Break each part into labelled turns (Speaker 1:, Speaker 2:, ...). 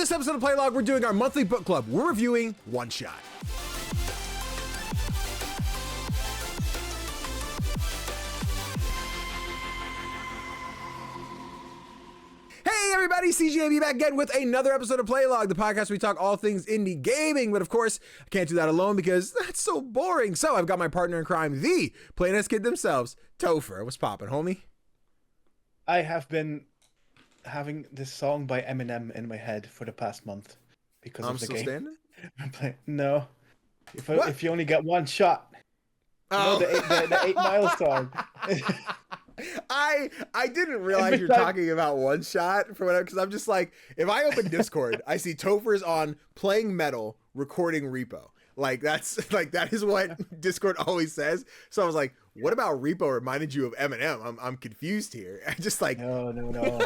Speaker 1: this episode of Playlog, we're doing our monthly book club. We're reviewing One Shot. Hey everybody, CGDannyB back again with another episode of Playlog, the podcast where we talk all things indie gaming. But of course, I can't do that alone because that's so boring. So I've got my partner in crime, the Play Nice Kid themselves, Tofr. What's poppin', homie?
Speaker 2: I have been having this song by Eminem in my head for the past month because of the game.
Speaker 1: Standing?
Speaker 2: No. If you only get one shot.
Speaker 1: Oh.
Speaker 2: You know, the 8 Mile song.
Speaker 1: I didn't realize you're talking about One Shot for whatever, because I'm just like, if I open Discord, I see Tofr's on playing metal, recording repo. Like that is what Discord always says. So I was like, what about repo reminded you of Eminem? I'm confused here. I just like
Speaker 2: No.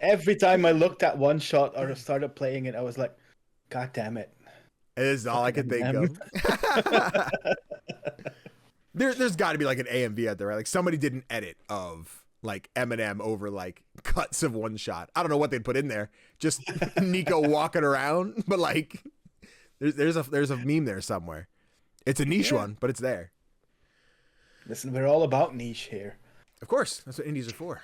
Speaker 2: Every time I looked at One Shot or started playing it, I was like, God damn it.
Speaker 1: It is all I could think of. There's got to be like an AMV out there, right? Like somebody did an edit of like Eminem over like cuts of One Shot. I don't know what they'd put in there. Just Nico walking around, but like there's a meme there somewhere. It's a niche one, but it's there.
Speaker 2: Listen, we're all about niche here.
Speaker 1: Of course, that's what indies are for.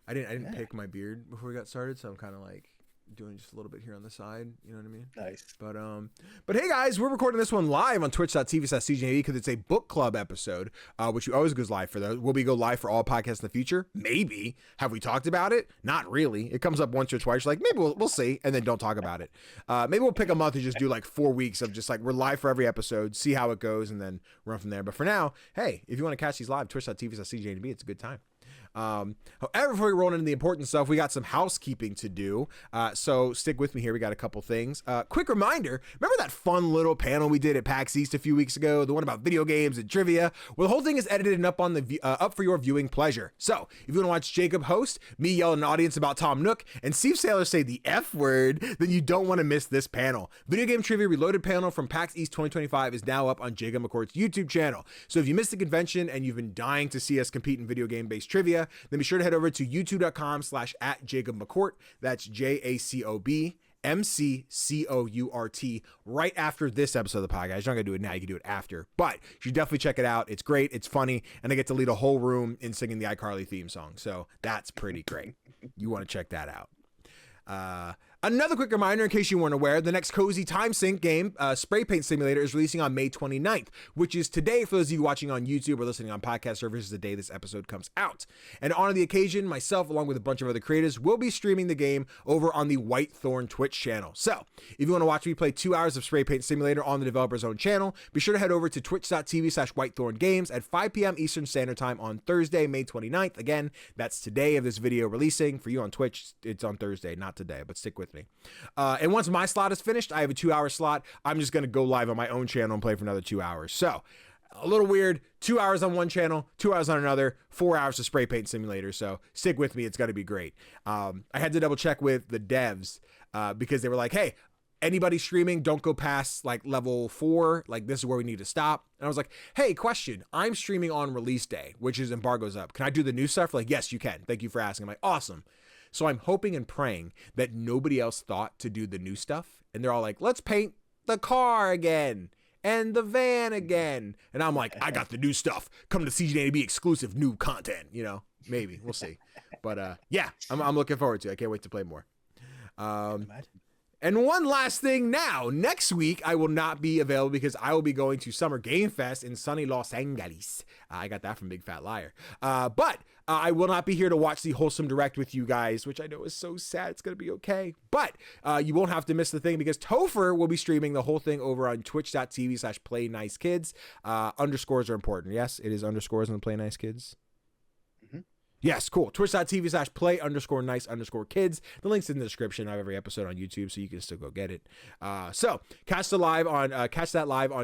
Speaker 1: I didn't pick my beard before we got started, so I'm kind of like doing just a little bit here on the side, you know what I mean?
Speaker 2: Nice.
Speaker 1: But hey guys, we're recording this one live on twitch.tv/CGDannyB because it's a book club episode, which always goes live for those. Will we go live for all podcasts in the future? Maybe. Have we talked about it? Not really. It comes up once or twice. Like maybe we'll see, and then don't talk about it. Maybe we'll pick a month and just do like 4 weeks of just like we're live for every episode, see how it goes, and then run from there. But for now, hey, if you want to catch these live, twitch.tv/CGDannyB, it's a good time. However, before we roll into the important stuff, we got some housekeeping to do. So stick with me here. We got a couple things. Quick reminder. Remember that fun little panel we did at PAX East a few weeks ago? The one about video games and trivia? Well, the whole thing is edited and up on the up for your viewing pleasure. So if you want to watch Jacob host, me yell at an audience about Tom Nook, and Steve Saylor say the F word, then you don't want to miss this panel. Video Game Trivia Reloaded panel from PAX East 2025 is now up on Jacob McCourt's YouTube channel. So if you missed the convention and you've been dying to see us compete in video game based trivia, then be sure to head over to youtube.com/@JacobMcCourt. That's JacobMcCourt right after this episode of the podcast. You're not gonna do it now, you can do it after, but you should definitely check it out. It's great, it's funny, and I get to lead a whole room in singing the iCarly theme song, so that's pretty great. You want to check that out. Another quick reminder, in case you weren't aware, the next cozy time sync game, Spray Paint Simulator, is releasing on May 29th, which is today for those of you watching on YouTube or listening on podcast services the day this episode comes out. And on the occasion, myself, along with a bunch of other creators, will be streaming the game over on the Whitethorn Twitch channel. So if you want to watch me play 2 hours of Spray Paint Simulator on the developer's own channel, be sure to head over to twitch.tv/WhiteThornGames at 5 p.m. Eastern Standard Time on Thursday, May 29th. Again, that's today of this video releasing. For you on Twitch, it's on Thursday, not today, but stick with me. And once my slot is finished, I have a 2-hour slot. I'm just going to go live on my own channel and play for another 2 hours. So a little weird, 2 hours on one channel, 2 hours on another, 4 hours of Spray Paint Simulator. So stick with me. It's going to be great. I had to double check with the devs because they were like, hey, anybody streaming, don't go past like level 4. Like this is where we need to stop. And I was like, hey, question. I'm streaming on release day, which is embargo's up. Can I do the new stuff? Like, yes, you can. Thank you for asking. I'm like, awesome. So I'm hoping and praying that nobody else thought to do the new stuff. And they're all like, let's paint the car again and the van again. And I'm like, I got the new stuff. Come to CGDannyB exclusive new content. You know, maybe. We'll see. But yeah, I'm looking forward to it. I can't wait to play more. And one last thing now, next week I will not be available because I will be going to Summer Game Fest in sunny Los Angeles. I got that from Big Fat Liar. But I will not be here to watch the Wholesome Direct with you guys, which I know is so sad. It's going to be okay. But you won't have to miss the thing because Tofr will be streaming the whole thing over on twitch.tv/PlayNiceKids. Underscores are important. Yes, it is underscores on the Play Nice Kids. Yes, cool. Twitch.tv/play_nice_kids. The link's in the description of every episode on YouTube, so you can still go get it. So catch that live on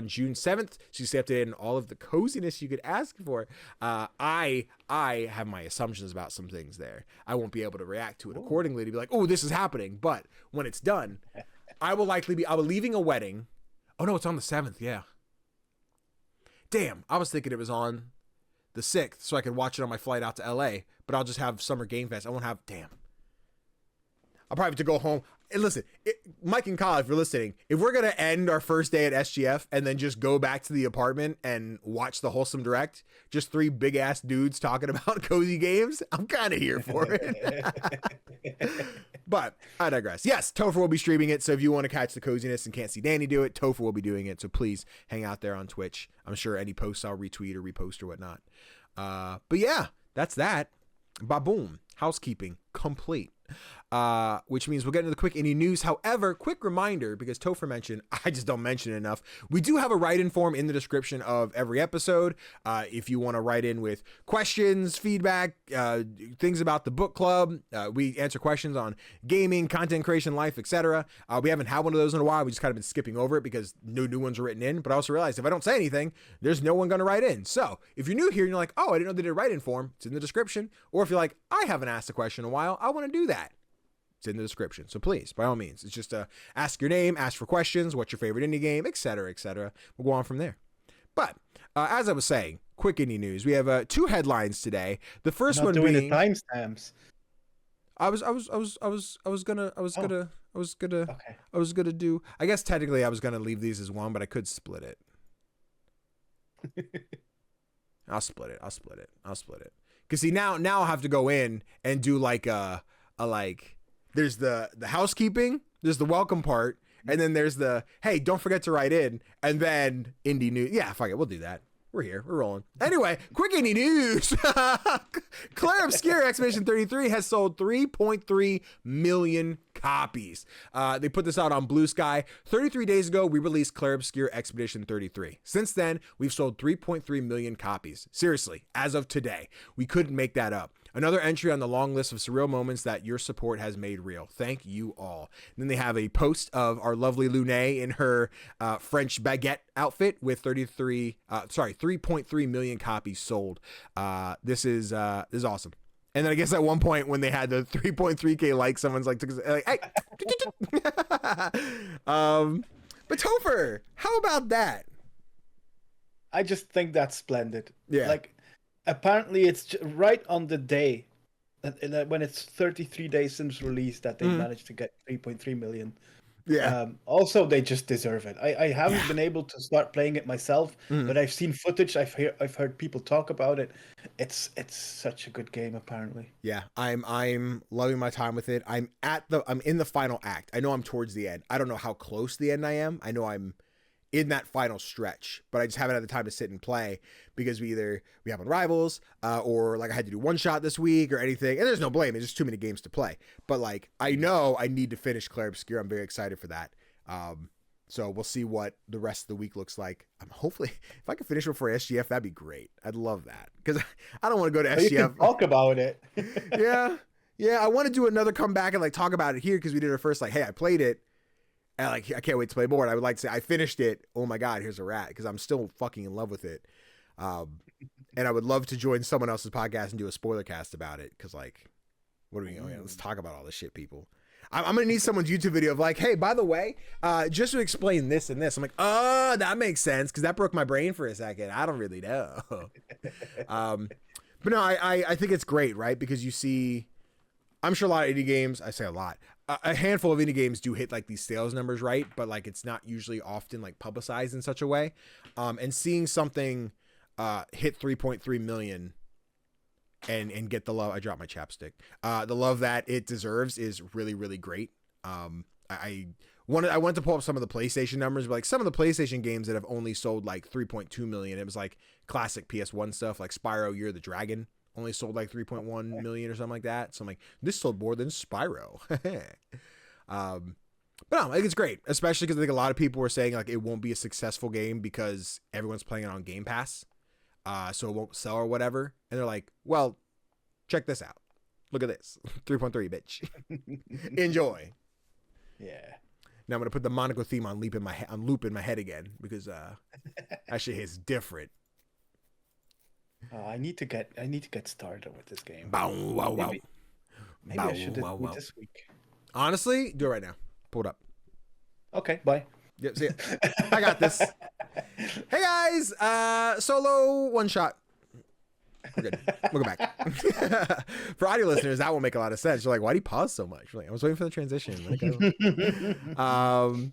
Speaker 1: June 7th. So you stay up to date on all of the coziness you could ask for. I have my assumptions about some things there. I won't be able to react to it accordingly to be like, oh, this is happening. But when it's done, I'll be leaving a wedding. Oh no, it's on the 7th. Yeah. Damn, I was thinking it was on the 6th, so I could watch it on my flight out to LA, but I'll just have Summer Game Fest. I won't have, damn. I'll probably have to go home. listen, Mike and Kyle, if you're listening, if we're gonna end our first day at SGF and then just go back to the apartment and watch the Wholesome Direct, just three big ass dudes talking about cozy games, I'm kind of here for it. But I digress. Yes, Tofr will be streaming it, so if you want to catch the coziness and can't see Danny do it, Tofr will be doing it. So please hang out there on Twitch. I'm sure any posts I'll retweet or repost or whatnot. But yeah, that's that. Ba-boom. Housekeeping complete. Which means we'll get into the quick indie news. However, quick reminder, because Tofr mentioned, I just don't mention it enough. We do have a write-in form in the description of every episode. If you want to write in with questions, feedback, things about the book club, we answer questions on gaming, content creation, life, etc. We haven't had one of those in a while. We just kind of been skipping over it because no new ones are written in. But I also realized if I don't say anything, there's no one going to write in. So if you're new here and you're like, oh, I didn't know they did a write-in form, it's in the description. Or if you're like, I haven't asked a question in a while, I want to do that. It's in the description. So please, by all means, it's just ask your name, ask for questions, what's your favorite indie game, etc., etc. We'll go on from there. But as I was saying, quick indie news. We have two headlines today. The first one being
Speaker 2: the timestamps.
Speaker 1: I was gonna do. I guess technically I was gonna leave these as one, but I could split it. I'll split it. Cause see now I'll have to go in and do like a there's the housekeeping, there's the welcome part, and then there's the, hey, don't forget to write in, and then indie news. Yeah, fuck it, we'll do that. We're here, we're rolling. Anyway, quick indie news. Claire Obscure Expedition 33 has sold 3.3 million copies. They put this out on Blue Sky. 33 days ago, we released Claire Obscure Expedition 33. Since then, we've sold 3.3 million copies. Seriously, as of today, we couldn't make that up. Another entry on the long list of surreal moments that your support has made real. Thank you all. And then they have a post of our lovely Lune in her French baguette outfit with 3.3 million copies sold. This is awesome. And then I guess at one point when they had the 3.3K likes, someone's like, hey. But Tofr, how about that?
Speaker 2: I just think that's splendid.
Speaker 1: Yeah.
Speaker 2: Like, apparently it's right on the day when it's 33 days since release that they managed to get 3.3 million.
Speaker 1: Yeah.
Speaker 2: Also, they just deserve it. I haven't been able to start playing it myself, but I've seen footage. I've heard people talk about it. It's such a good game, apparently.
Speaker 1: Yeah, I'm loving my time with it. I'm in the final act. I know I'm towards the end. I don't know how close to the end I am. I know I'm in that final stretch, but I just haven't had the time to sit and play because we have on Rivals or like I had to do OneShot this week or anything. And there's no blame. It's just too many games to play. But like, I know I need to finish Claire Obscure. I'm very excited for that. So we'll see what the rest of the week looks like. Hopefully, if I can finish before SGF, that'd be great. I'd love that because I don't want to go to SGF.
Speaker 2: You can talk about it.
Speaker 1: Yeah. I want to do another comeback and like talk about it here because we did our first like, hey, I played it. And like, I can't wait to play more. And I would like to say I finished it. Oh my God, here's a rat because I'm still fucking in love with it. And I would love to join someone else's podcast and do a spoiler cast about it because like, what are we going? Let's talk about all this shit, people. I'm gonna need someone's YouTube video of like, hey, by the way, just to explain this and this. I'm like, oh, that makes sense because that broke my brain for a second. I don't really know. But no, I think it's great, right? Because you see, I'm sure a lot of indie games. I say a lot. A handful of indie games do hit like these sales numbers, right? But like it's not usually often like publicized in such a way. And seeing something hit 3.3 million and get the love, I dropped my chapstick. The love that it deserves is really, really great. I wanted to pull up some of the PlayStation numbers, but like some of the PlayStation games that have only sold like 3.2 million. It was like classic PS1 stuff, like Spyro Year of the Dragon. Only sold like 3.1 million or something like that. So I'm like, this sold more than Spyro. But no, I think it's great, especially because I think a lot of people were saying like it won't be a successful game because everyone's playing it on Game Pass, so it won't sell or whatever. And they're like, well, check this out. Look at this, 3.3, bitch. Enjoy.
Speaker 2: Yeah.
Speaker 1: Now I'm gonna put the Monaco theme on loop in my head again because that shit is different.
Speaker 2: I need to get started with this game.
Speaker 1: Maybe
Speaker 2: I should do it this week.
Speaker 1: Honestly, do it right now. Pull it up.
Speaker 2: Okay, bye.
Speaker 1: Yep, see ya. I got this. Hey guys, solo one shot. We're good. We'll go back. For audio listeners, that won't make a lot of sense. You're like, why do you pause so much? Like, I was waiting for the transition. Let it go.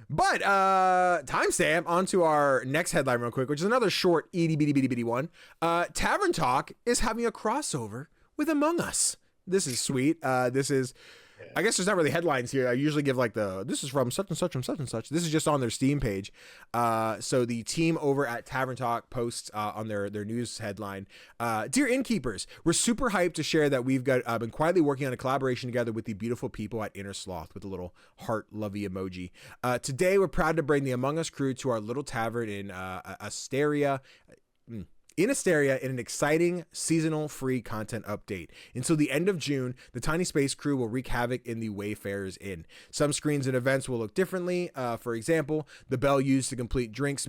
Speaker 1: But timestamp onto our next headline real quick, which is another short itty bitty one. Tavern Talk is having a crossover with Among Us. This is sweet. This is, I guess there's not really headlines here. I usually give like this is from such and such and such and such. This is just on their Steam page. So the team over at Tavern Talk posts on their news headline, "Dear innkeepers, we're super hyped to share that we've been quietly working on a collaboration together with the beautiful people at Inner Sloth," with a little heart lovey emoji. "Today we're proud to bring the Among Us crew to our little tavern in Asteria." In an exciting seasonal free content update. Until the end of June, the Tiny Space crew will wreak havoc in the Wayfarer's Inn. Some screens and events will look differently. For example, the bell used to complete drink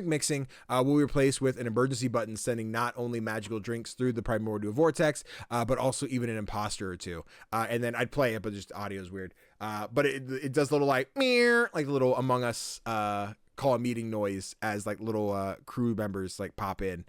Speaker 1: mixing will be replaced with an emergency button sending not only magical drinks through the primordial vortex, but also even an imposter or two. And then I'd play it, but just audio is weird. But it does a little like the little Among Us call a meeting noise as like little crew members like pop in.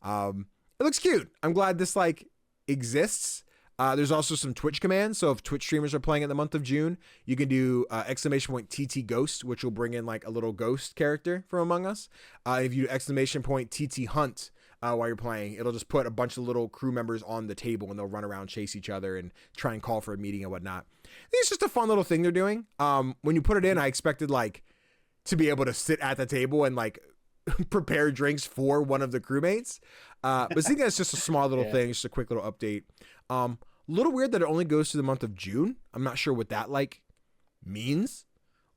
Speaker 1: It looks cute. I'm glad this like exists. There's also some Twitch commands. So if Twitch streamers are playing in the month of June, you can do !TT Ghost, which will bring in like a little ghost character from Among Us. If you do !TT Hunt while you're playing, it'll just put a bunch of little crew members on the table and they'll run around, chase each other and try and call for a meeting and whatnot. I think it's just a fun little thing they're doing. When you put it in, I expected like to be able to sit at the table and like prepare drinks for one of the crewmates. But seeing that's just a small little thing, just a quick little update. A little weird that it only goes to the month of June. I'm not sure what that like means.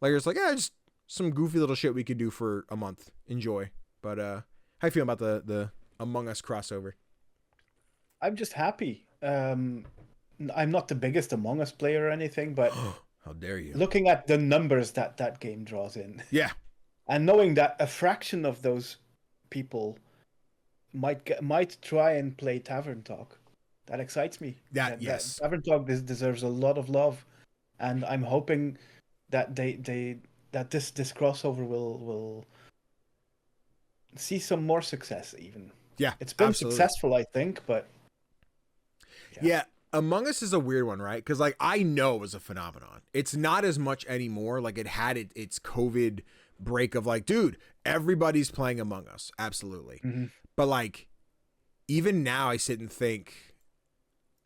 Speaker 1: Like it's like, just some goofy little shit we could do for a month. Enjoy. But how you feeling about the Among Us crossover?
Speaker 2: I'm just happy. I'm not the biggest Among Us player or anything, but
Speaker 1: how dare you?
Speaker 2: Looking at the numbers that game draws in.
Speaker 1: Yeah.
Speaker 2: And knowing that a fraction of those people might try and play Tavern Talk, that excites me.
Speaker 1: Yes.
Speaker 2: That Tavern Talk deserves a lot of love, and I'm hoping that this crossover will see some more success. Even it's been successful, I think, but
Speaker 1: yeah. Among Us is a weird one, right? Because like I know it was a phenomenon. It's not as much anymore. Like it had its COVID break of like, dude, everybody's playing Among Us, absolutely. Mm-hmm. But like, even now, I sit and think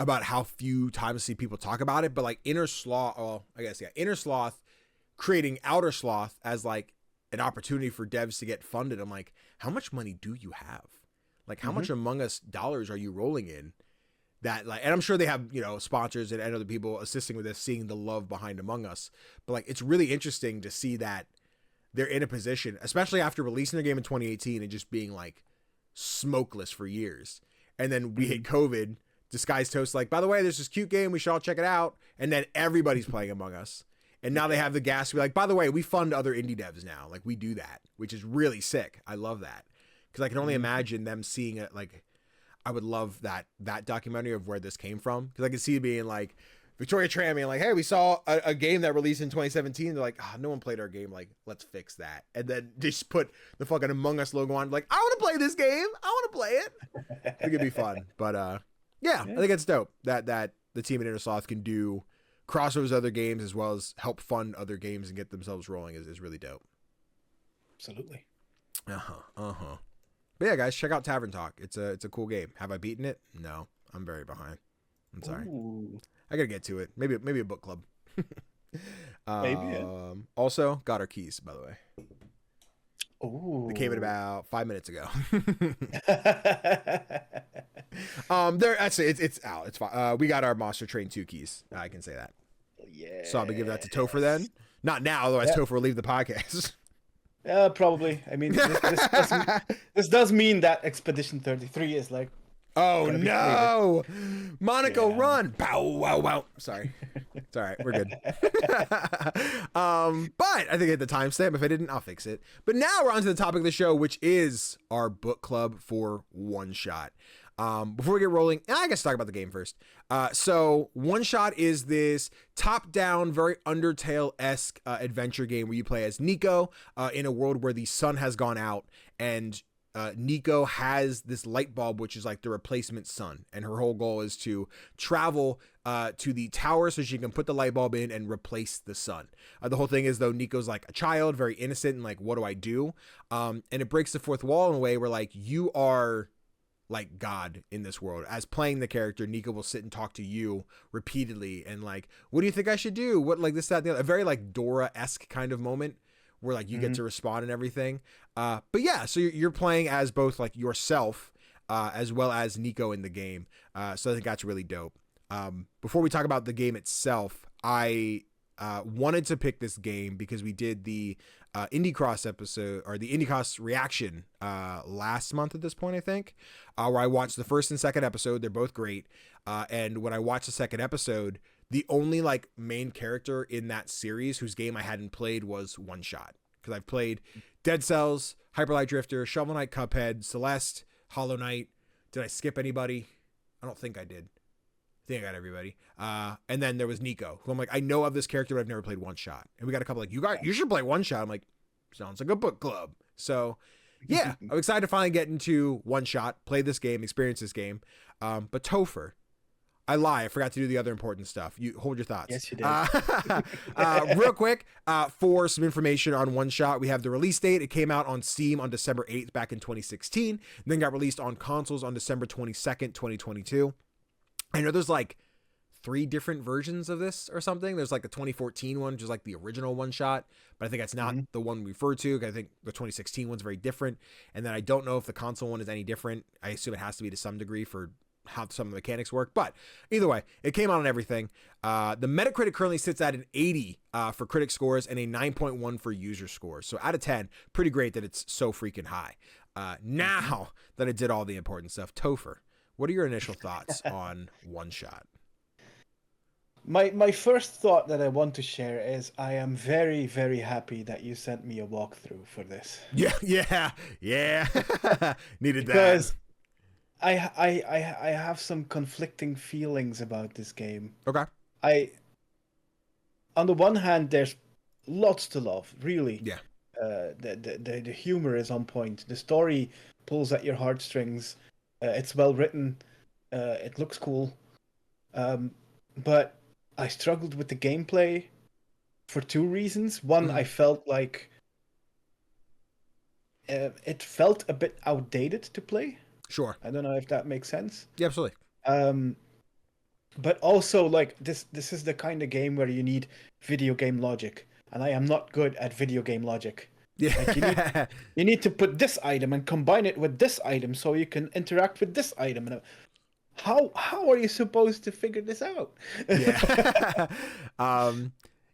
Speaker 1: about how few times I see people talk about it. But like Inner Sloth, Inner Sloth creating Outer Sloth as like an opportunity for devs to get funded. I'm like, how much money do you have? Like, how much Among Us dollars are you rolling in? That like, and I'm sure they have, sponsors and other people assisting with this, seeing the love behind Among Us. But like, it's really interesting to see that they're in a position, especially after releasing their game in 2018 and just being like smokeless for years. And then we hit COVID, Disguised Toast, like, by the way, there's this cute game, we should all check it out. And then everybody's playing Among Us. And now they have the gas to be like, by the way, we fund other indie devs now. Like, we do that, which is really sick. I love that. Because I can only imagine them seeing it. Like, I would love that documentary of where this came from. Because I can see it being like, Victoria Tran being like, hey, we saw a game that released in 2017. They're like, no one played our game. Like, let's fix that. And then just put the fucking Among Us logo on. Like, I want to play this game. I want to play it. I think it'd be fun. But yeah, I think it's dope that the team at Inner Sloth can do crossovers with other games as well as help fund other games and get themselves rolling is really dope.
Speaker 2: Absolutely.
Speaker 1: But yeah, guys, check out Tavern Talk. It's a cool game. Have I beaten it? No, I'm very behind. I'm sorry.
Speaker 2: Ooh.
Speaker 1: I gotta get to it. Maybe a book club.
Speaker 2: Maybe. Yeah.
Speaker 1: Also, got our keys, by the way.
Speaker 2: Ooh.
Speaker 1: They came in about 5 minutes ago. There. Actually, it's out. It's fine. We got our Monster Train 2 keys. I can say that.
Speaker 2: Yeah.
Speaker 1: So I'll be giving that to Tofr then. Not now, otherwise Tofr will leave the podcast.
Speaker 2: Probably. I mean, this does mean that Expedition 33 is like.
Speaker 1: Oh no, Monaco, run! Pow, wow, wow. Sorry, it's all right. We're good. But I think at the timestamp, if I didn't, I'll fix it. But now we're on to the topic of the show, which is our book club for OneShot. Before we get rolling, I guess talk about the game first. So OneShot is this top-down, very Undertale-esque adventure game where you play as Nico in a world where the sun has gone out and Nico has this light bulb, which is like the replacement sun. And her whole goal is to travel to the tower so she can put the light bulb in and replace the sun. The whole thing is, though, Nico's like a child, very innocent, and like, what do I do? And it breaks the fourth wall in a way where like you are like God in this world. As playing the character, Nico will sit and talk to you repeatedly and like, what do you think I should do? What, like this, that, and the other. A very like Dora-esque kind of moment where like you get to respond and everything. But yeah, so you're playing as both like yourself as well as Nico in the game. So I think that's really dope. Before we talk about the game itself, I wanted to pick this game because we did the Indie Cross episode, or the Indie Cross reaction last month at this point, I think, where I watched the first and second episode. They're both great. And when I watched the second episode, the only like main character in that series whose game I hadn't played was OneShot. Because I've played Dead Cells, Hyper Light Drifter, Shovel Knight, Cuphead, Celeste, Hollow Knight. Did I skip anybody? I don't think I did. I think I got everybody. And then there was Nico, who I'm like, I know of this character, but I've never played OneShot. And we got a couple like, you should play OneShot. I'm like, sounds like a book club. So yeah, I'm excited to finally get into OneShot, play this game, experience this game. But Tofr, I lie. I forgot to do the other important stuff. You hold your thoughts.
Speaker 2: Yes, you did.
Speaker 1: Real quick, for some information on OneShot, we have the release date. It came out on Steam on December 8th back in 2016, then got released on consoles on December 22nd, 2022. I know there's like 3 different versions of this or something. There's like the 2014 one, which is like the original OneShot, but I think that's not the one we refer to. I think the 2016 one's very different. And then I don't know if the console one is any different. I assume it has to be to some degree for how some of the mechanics work, but either way, it came out on everything. The Metacritic currently sits at an 80 for critic scores and a 9.1 for user scores. So out of 10, pretty great that it's so freaking high. Now that I did all the important stuff, Tofr, what are your initial thoughts on OneShot?
Speaker 2: My first thought that I want to share is I am very, very happy that you sent me a walkthrough for this.
Speaker 1: Yeah. Needed
Speaker 2: because I have some conflicting feelings about this game.
Speaker 1: Okay.
Speaker 2: On the one hand, there's lots to love, really.
Speaker 1: Yeah.
Speaker 2: The humor is on point. The story pulls at your heartstrings. It's well written. It looks cool. But I struggled with the gameplay for 2 reasons. One, I felt like it felt a bit outdated to play.
Speaker 1: Sure.
Speaker 2: I don't know if that makes sense.
Speaker 1: Yeah, absolutely.
Speaker 2: But also, like, this is the kind of game where you need video game logic, and I am not good at video game logic.
Speaker 1: Yeah.
Speaker 2: Like you need to put this item and combine it with this item so you can interact with this item. And how are you supposed to figure this out?
Speaker 1: Yeah.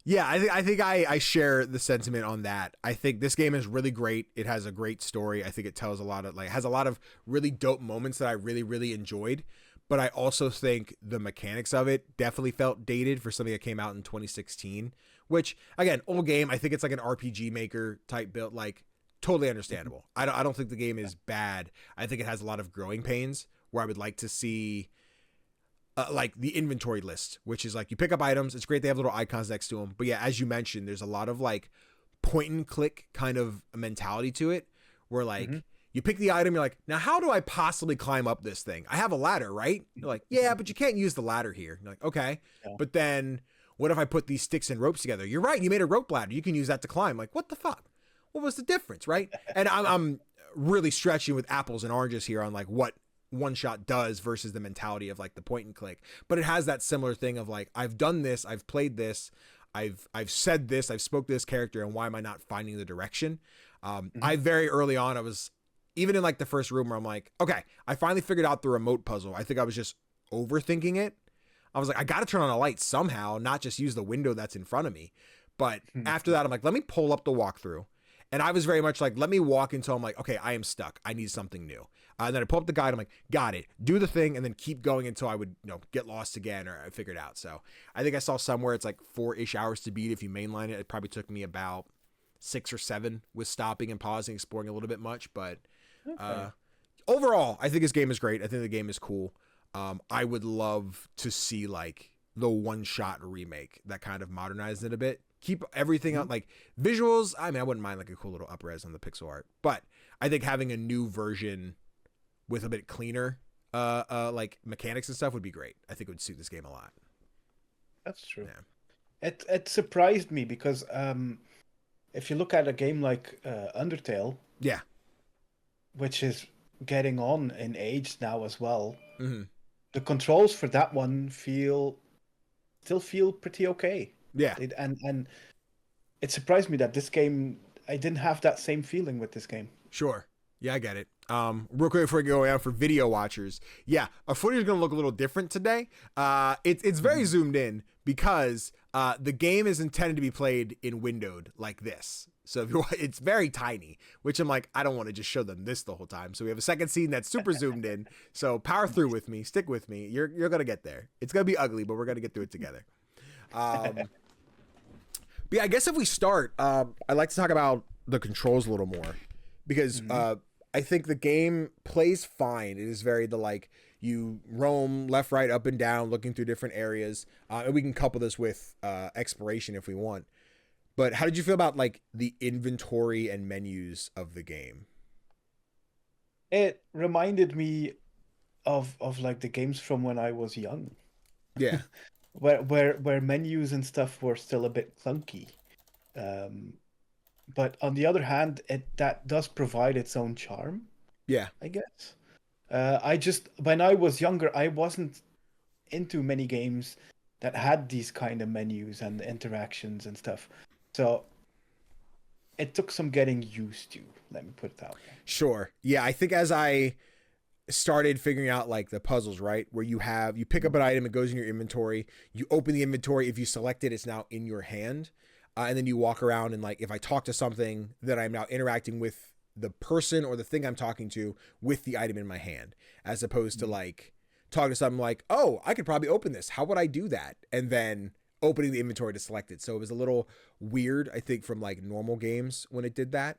Speaker 1: Yeah, I think I share the sentiment on that. I think this game is really great. It has a great story. I think it tells a lot of has a lot of really dope moments that I really, really enjoyed. But I also think the mechanics of it definitely felt dated for something that came out in 2016, which again, old game. I think it's like an RPG Maker type build, like totally understandable. I don't think the game is bad. I think it has a lot of growing pains where I would like to see like the inventory list, which is like you pick up items. It's great. They have little icons next to them. But yeah, as you mentioned, there's a lot of like point and click kind of a mentality to it where like you pick the item. You're like, now how do I possibly climb up this thing? I have a ladder, right? You're like, yeah, but you can't use the ladder here. You're like, okay, but then what if I put these sticks and ropes together? You're right. You made a rope ladder. You can use that to climb. Like, what the fuck? What was the difference? Right. And I'm really stretching with apples and oranges here on like what OneShot does versus the mentality of like the point and click, but it has that similar thing of like, I've done this, I've played this, I've said this, I've spoke to this character, and why am I not finding the direction? I very early on, I was even in like the first room where I'm like, okay, I finally figured out the remote puzzle. I think I was just overthinking it. I was like, I got to turn on a light somehow, not just use the window that's in front of me. But after that, I'm like, let me pull up the walkthrough. And I was very much like, let me walk until I'm like, okay, I am stuck. I need something new. And then I pull up the guide. I'm like, got it. Do the thing, and then keep going until I would, get lost again or I figured out. So I think I saw somewhere it's like 4-ish hours to beat if you mainline it. It probably took me about 6 or 7 with stopping and pausing, exploring a little bit much. But overall, I think this game is great. I think the game is cool. I would love to see like the one-shot remake that kind of modernized it a bit. Keep everything on like visuals. I mean, I wouldn't mind like a cool little up-res on the pixel art, but I think having a new version with a bit cleaner like mechanics and stuff would be great. I think it would suit this game a lot.
Speaker 2: That's true. Yeah. It surprised me because if you look at a game like Undertale,
Speaker 1: yeah,
Speaker 2: which is getting on in age now as well, the controls for that one still feel pretty okay.
Speaker 1: Yeah,
Speaker 2: and it surprised me that this game, I didn't have that same feeling with this game.
Speaker 1: Sure. Yeah, I get it. Real quick before we go out for video watchers, yeah, our footage is going to look a little different today. It's very zoomed in because the game is intended to be played in windowed like this. So it's very tiny, which I'm like, I don't want to just show them this the whole time. So we have a second scene that's super zoomed in. So power through with me, stick with me. You're going to get there. It's going to be ugly, but we're going to get through it together. But yeah, I guess if we start, I'd like to talk about the controls a little more because I think the game plays fine. It is very you roam left, right, up and down, looking through different areas. And we can couple this with exploration if we want. But how did you feel about like the inventory and menus of the game?
Speaker 2: It reminded me of like the games from when I was young.
Speaker 1: Yeah.
Speaker 2: where menus and stuff were still a bit clunky. But on the other hand, that does provide its own charm.
Speaker 1: Yeah.
Speaker 2: I guess. When I was younger, I wasn't into many games that had these kind of menus and interactions and stuff. So it took some getting used to, let me put it that way.
Speaker 1: Sure. Yeah, I think as I started figuring out like the puzzles, right, where you pick up an item, it goes in your inventory, you open the inventory, if you select it, it's now in your hand. And then you walk around and like, if I talk to something, then I'm now interacting with the person or the thing I'm talking to with the item in my hand, as opposed to like talking to something like, oh, I could probably open this. How would I do that? And then opening the inventory to select it. So it was a little weird, I think, from like normal games when it did that.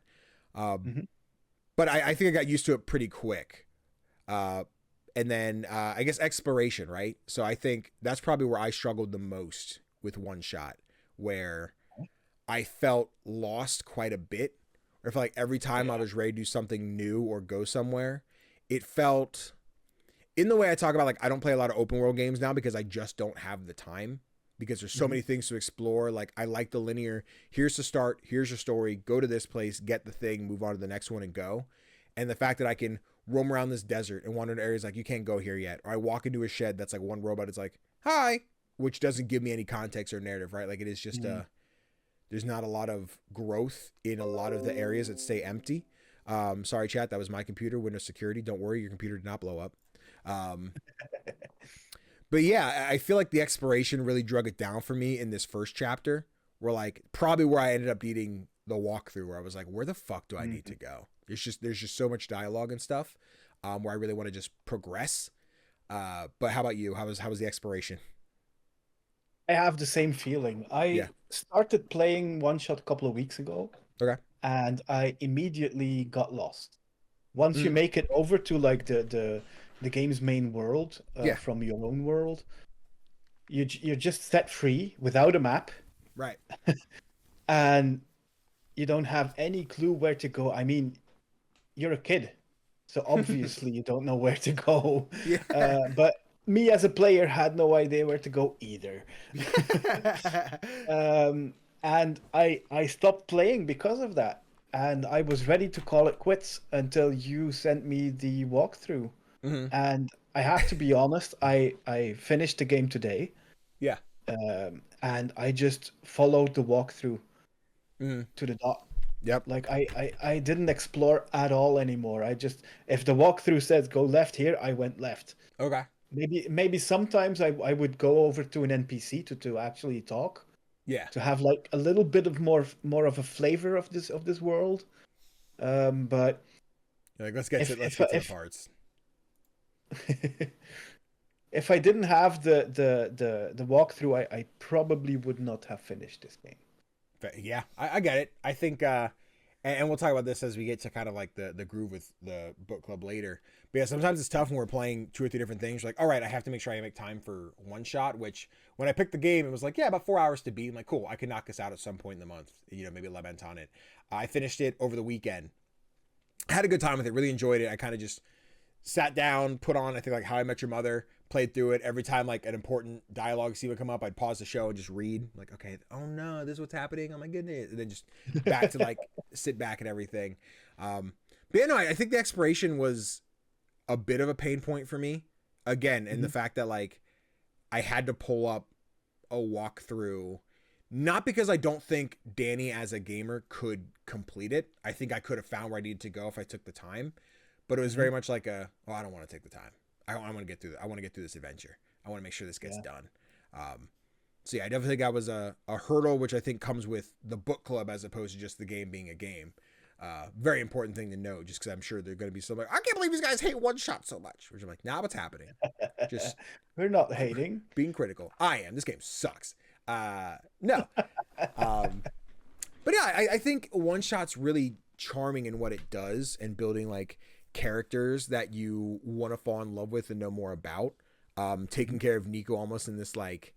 Speaker 1: But I think I got used to it pretty quick. And then I guess exploration, right? So I think that's probably where I struggled the most with OneShot, where I felt lost quite a bit. Or if like every time I was ready to do something new or go somewhere, it felt, in the way I talk about, like I don't play a lot of open world games now because I just don't have the time, because there's so many things to explore. Like I like the linear, here's the start, here's your story, go to this place, get the thing, move on to the next one and go. And the fact that I can roam around this desert and wander into areas like you can't go here yet. Or I walk into a shed that's like one robot, it's like, hi, which doesn't give me any context or narrative, right? Like it is just there's not a lot of growth in a lot of the areas that stay empty. Sorry, chat, that was my computer, Windows security. Don't worry, your computer did not blow up. But yeah, I feel like the exploration really drug it down for me in this first chapter, where like probably where I ended up needing the walkthrough, where I was like, where the fuck do I need to go? There's just so much dialogue and stuff where I really want to just progress. But how about you? How was the exploration?
Speaker 2: I have the same feeling. I started playing OneShot a couple of weeks ago.
Speaker 1: Okay.
Speaker 2: And I immediately got lost. Once you make it over to like the game's main world from your own world, you're just set free without a map.
Speaker 1: Right.
Speaker 2: And you don't have any clue where to go. I mean, you're a kid, so obviously you don't know where to go. Yeah. But me as a player had no idea where to go either. And I stopped playing because of that. And I was ready to call it quits until you sent me the walkthrough. And I have to be honest, I finished the game today.
Speaker 1: Yeah.
Speaker 2: And I just followed the walkthrough to the dot.
Speaker 1: Yep.
Speaker 2: Like I didn't explore at all anymore. If the walkthrough says go left here, I went left.
Speaker 1: Okay.
Speaker 2: Maybe sometimes I would go over to an NPC to actually talk.
Speaker 1: Yeah.
Speaker 2: To have like a little bit of more of a flavor of this world. But
Speaker 1: like let's get to the parts.
Speaker 2: If I didn't have the walkthrough, I probably would not have finished this game.
Speaker 1: Yeah, I get it. I think and we'll talk about this as we get to kind of like the groove with the book club later. But yeah, sometimes it's tough when we're playing 2 or 3 different things. You're like, all right, I have to make sure I make time for one shot, which when I picked the game, it was like, yeah, about 4 hours to beat. I'm like, cool, I can knock this out at some point in the month, you know, maybe lament on it. I finished it over the weekend. I had a good time with it, really enjoyed it. I kind of just sat down, put on, I think, like How I Met Your Mother, played through it. Every time like an important dialogue scene would come up, I'd pause the show and just read. Like, okay, oh no, this is what's happening. Oh my goodness. And then just back to like sit back and everything. But yeah, no, I think the exploration was a bit of a pain point for me. Again, and the fact that like I had to pull up a walkthrough, not because I don't think Danny as a gamer could complete it. I think I could have found where I needed to go if I took the time. But it was very much like I don't want to take the time. I want to get through. I want to get through this adventure. I want to make sure this gets done. So yeah, I definitely think that was a hurdle, which I think comes with the book club as opposed to just the game being a game. Very important thing to know, just because I'm sure they're going to be so like, I can't believe these guys hate one shot so much. Which I'm like, nah, what's happening? Just
Speaker 2: we're not hating,
Speaker 1: being critical. I am. This game sucks. No. But yeah, I think one shot's really charming in what it does and building like characters that you want to fall in love with and know more about. Taking care of Nico almost in this like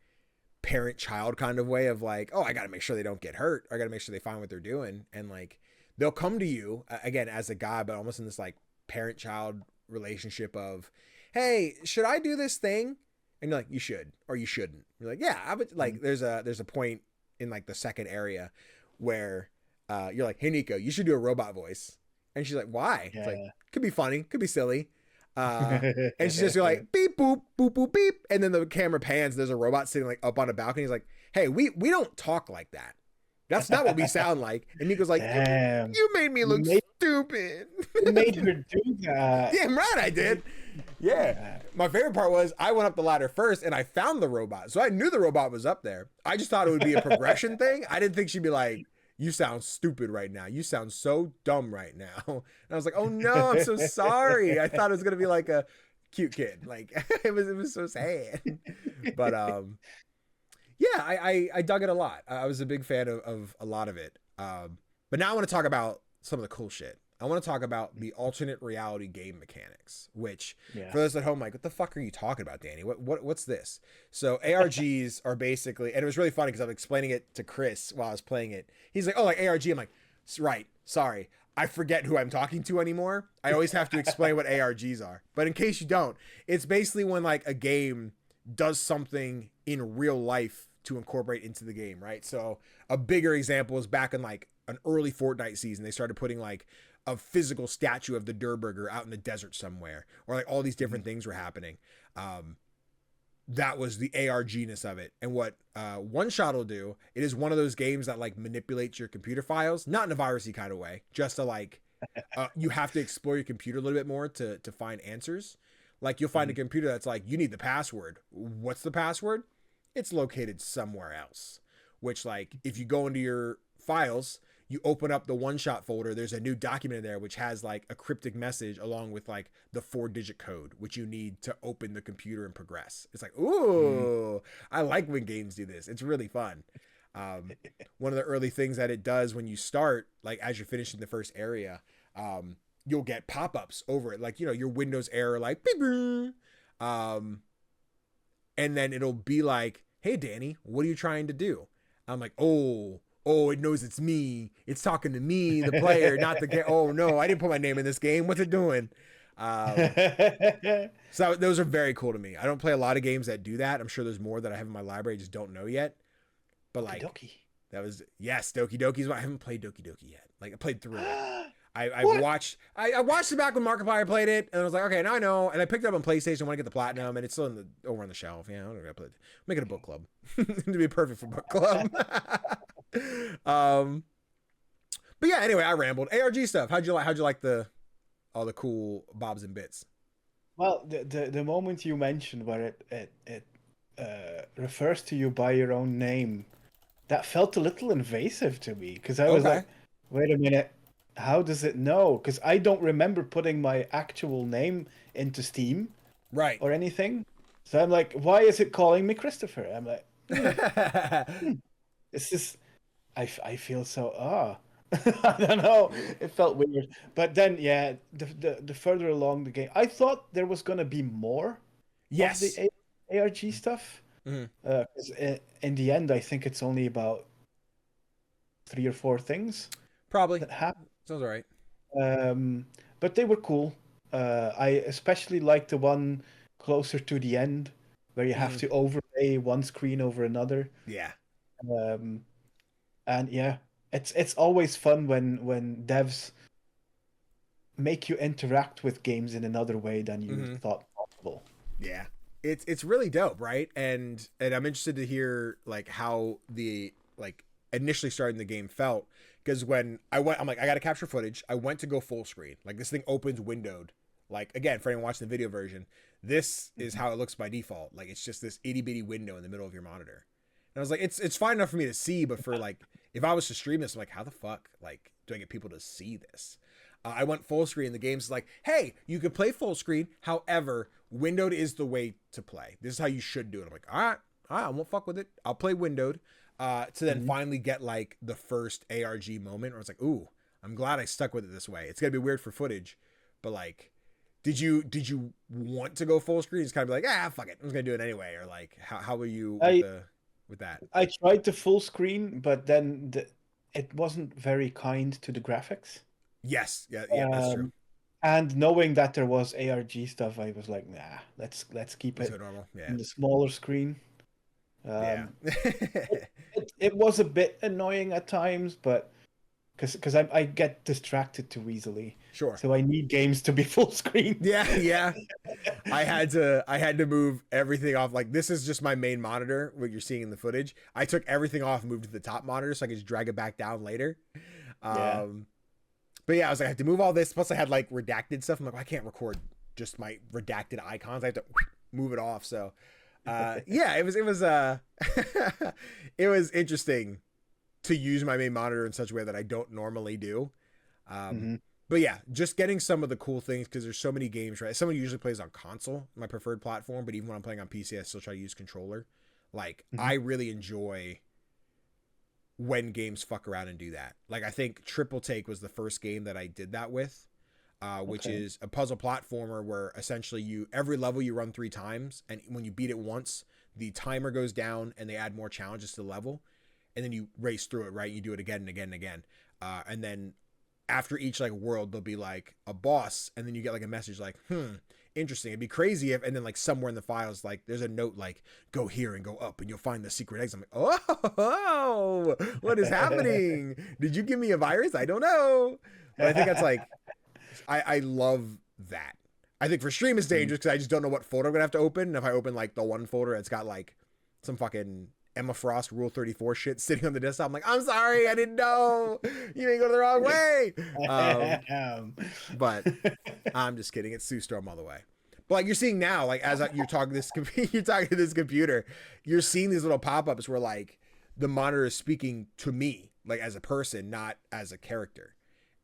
Speaker 1: parent-child kind of way of like, oh, I got to make sure they don't get hurt. I got to make sure they find what they're doing. And like, they'll come to you again as a guy, but almost in this like parent-child relationship of, hey, should I do this thing? And you're like, you should, or you shouldn't. You're like, yeah, I would like, there's a point in like the second area where you're like, hey, Nico, you should do a robot voice. And she's like, why?
Speaker 2: Yeah.
Speaker 1: It's like, could be funny, could be silly. And she's just like, beep, boop, boop, boop, beep. And then the camera pans. There's a robot sitting like up on a balcony. He's like, hey, we don't talk like that. That's not what we sound like. And Nico's like, damn, you made me look stupid.
Speaker 2: You made her do that.
Speaker 1: Damn right I did. Yeah. My favorite part was I went up the ladder first and I found the robot. So I knew the robot was up there. I just thought it would be a progression thing. I didn't think she'd be like, you sound stupid right now. You sound so dumb right now. And I was like, oh no, I'm so sorry. I thought it was going to be like a cute kid. Like it was so sad. But yeah, I dug it a lot. I was a big fan of a lot of it. But now I want to talk about some of the cool shit. I want to talk about the alternate reality game mechanics, which for those at home, like, what the fuck are you talking about, Danny? What's this? So ARGs are basically, and it was really funny because I was explaining it to Chris while I was playing it. He's like, oh, like ARG. I'm like, right, sorry. I forget who I'm talking to anymore. I always have to explain what ARGs are. But in case you don't, it's basically when like a game does something in real life to incorporate into the game, right? So a bigger example is back in like an early Fortnite season, they started putting like a physical statue of the Durburger out in the desert somewhere, or like all these different things were happening. That was the ARG-ness of it. And what OneShot will do, it is one of those games that like manipulates your computer files, not in a virusy kind of way, just to like, you have to explore your computer a little bit more to find answers. Like you'll find a computer that's like, you need the password. What's the password? It's located somewhere else, which like, if you go into your files, you open up the OneShot folder, there's a new document in there which has like a cryptic message along with like the 4-digit code which you need to open the computer and progress. It's like, ooh, I like when games do this. It's really fun. One of the early things that it does when you start, like as you're finishing the first area, you'll get pop-ups over it, like, you know, your Windows error, like beep, beep. And then it'll be like, hey Danny, what are you trying to do? I'm like, oh, it knows it's me. It's talking to me, the player, not the game. Oh no, I didn't put my name in this game. What's it doing? So those are very cool to me. I don't play a lot of games that do that. I'm sure there's more that I have in my library, just don't know yet. But like, that was, yes, Doki Doki's. I haven't played Doki Doki yet. Like I played through it. I watched it back when Markiplier played it, and I was like, okay, now I know. And I picked it up on PlayStation. I want to get the platinum, and it's still over on the shelf. Yeah, I'm gonna play it. Make it a book club. To be perfect for book club. But yeah, anyway, I rambled. ARG stuff. How'd you like all the cool bobs and bits?
Speaker 2: Well, the moment you mentioned where it refers to you by your own name, that felt a little invasive to me, because I was like, wait a minute, how does it know? Because I don't remember putting my actual name into Steam,
Speaker 1: right,
Speaker 2: or anything. So I'm like, why is it calling me Christopher? I'm like, It's just, I feel so I don't know. It felt weird. But then, yeah, the further along the game, I thought there was gonna be more of the
Speaker 1: Yes.
Speaker 2: ARG stuff.
Speaker 1: Hmm.
Speaker 2: 'Cause in the end, I think it's only about 3 or 4 things
Speaker 1: Probably.
Speaker 2: that happen.
Speaker 1: Sounds all right.
Speaker 2: But they were cool. I especially like the one closer to the end where you have to overlay one screen over another.
Speaker 1: Yeah.
Speaker 2: Um, and yeah, it's always fun when devs make you interact with games in another way than you thought possible.
Speaker 1: Yeah. It's really dope, right? And I'm interested to hear like how the like initially starting the game felt, because when I'm like, I got to capture footage. I went to go full screen. Like this thing opens windowed. Like again, for anyone watching the video version, this is how it looks by default. Like it's just this itty bitty window in the middle of your monitor. And I was like, it's fine enough for me to see, but for like if I was to stream this, I'm like, how the fuck like do I get people to see this? I went full screen. The game's like, hey, you can play full screen. However, windowed is the way to play. This is how you should do it. I'm like, all right, I won't fuck with it. I'll play windowed. To then finally get like the first ARG moment where it's like, ooh, I'm glad I stuck with it this way. It's gonna be weird for footage, but like, did you want to go full screen? Just kind of be like, fuck it, I'm just gonna do it anyway, or like, how were you with that?
Speaker 2: I tried the full screen, but then it wasn't very kind to the graphics.
Speaker 1: Yes, yeah, that's true.
Speaker 2: And knowing that there was ARG stuff, I was like, nah, let's keep it
Speaker 1: normal. Yeah.
Speaker 2: in the smaller screen.
Speaker 1: Yeah.
Speaker 2: It was a bit annoying at times, but because I get distracted too easily.
Speaker 1: Sure.
Speaker 2: So I need games to be full screen.
Speaker 1: Yeah. I had to move everything off. Like this is just my main monitor, what you're seeing in the footage. I took everything off and moved to the top monitor so I could just drag it back down later. But yeah, I was like, I have to move all this. Plus I had like redacted stuff. I'm like, well, I can't record just my redacted icons. I have to move it off. So yeah, it was it was interesting to use my main monitor in such a way that I don't normally do. But yeah, just getting some of the cool things, because there's so many games, right? Someone usually plays on console, my preferred platform, but even when I'm playing on PC, I still try to use controller. Like I really enjoy when games fuck around and do that. Like I think Triple Take was the first game that I did that with. Which is a puzzle platformer where essentially every level you run 3 times, and when you beat it once, the timer goes down and they add more challenges to the level, and then you race through it, right? You do it again and again and again. And then after each like world, there'll be like a boss, and then you get like a message like, interesting. It'd be crazy if, and then like somewhere in the files, like there's a note like, go here and go up and you'll find the secret exit. I'm like, oh, what is happening? Did you give me a virus? I don't know. But I think that's like, I love that. I think for stream it's dangerous because I just don't know what folder I'm gonna have to open. And if I open like the one folder, it's got like some fucking Emma Frost Rule 34 shit sitting on the desktop. I'm like, I'm sorry, I didn't know. You may go the wrong way. But I'm just kidding. It's Sue Storm all the way. But like you're seeing now, like as you're talking to this computer, you're seeing these little pop-ups where like the monitor is speaking to me, like as a person, not as a character.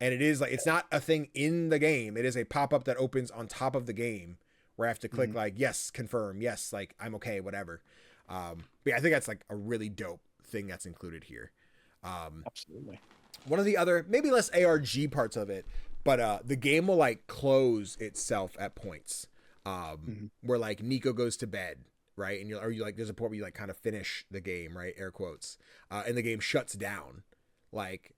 Speaker 1: And it is like, it's not a thing in the game. It is a pop-up that opens on top of the game where I have to click like, yes, confirm. Yes. Like I'm okay, whatever. But yeah, I think that's like a really dope thing that's included here.
Speaker 2: Absolutely.
Speaker 1: One of the other, maybe less ARG parts of it, but the game will like close itself at points where like Nico goes to bed, right? And you like, there's a point where you like kind of finish the game, right? Air quotes. And the game shuts down. Like,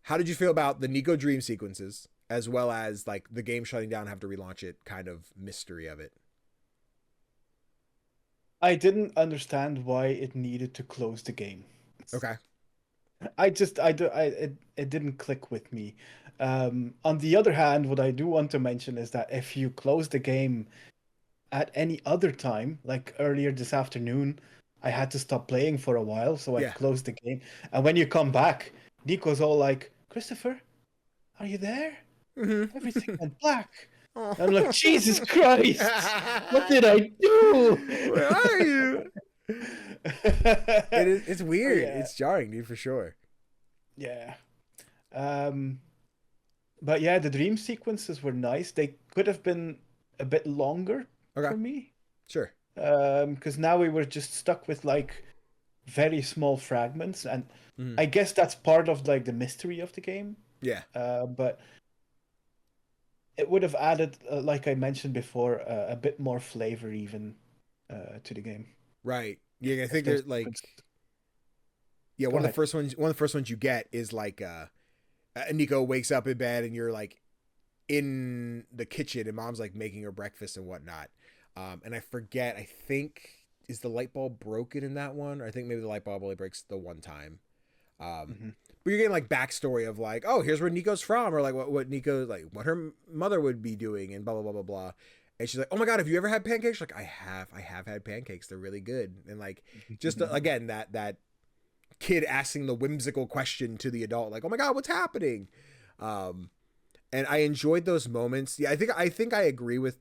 Speaker 1: how did you feel about the Nico dream sequences, as well as like the game shutting down, have to relaunch it, kind of mystery of it?
Speaker 2: I didn't understand why it needed to close the game.
Speaker 1: Okay.
Speaker 2: It didn't click with me. On the other hand, what I do want to mention is that if you close the game at any other time, like earlier this afternoon, I had to stop playing for a while, so I closed the game. And when you come back, Nico's all like, Christopher, are you there? Everything went black. I'm like, Jesus Christ, what did I do?
Speaker 1: Where are you? It's weird. Yeah. It's jarring, dude, for sure.
Speaker 2: Yeah. But yeah, the dream sequences were nice. They could have been a bit longer for me.
Speaker 1: Sure.
Speaker 2: Because now we were just stuck with like very small fragments, and I guess that's part of like the mystery of the game.
Speaker 1: Yeah.
Speaker 2: But it would have added, like I mentioned before, a bit more flavor even to the game.
Speaker 1: Right. Yeah, I think there's like, yeah, one of the first ones you get is like Nico wakes up in bed and you're like in the kitchen and mom's like making her breakfast and whatnot. And I forget, I think, is the light bulb broken in that one? Or I think maybe the light bulb only breaks the one time. But you're getting like backstory of like, oh, here's where Nico's from, or like what Nico, like what her mother would be doing, and blah blah blah blah blah. And she's like, oh my god, have you ever had pancakes? She's like, I have had pancakes. They're really good. And like, just again that kid asking the whimsical question to the adult, like, oh my god, what's happening? And I enjoyed those moments. Yeah, I think I agree with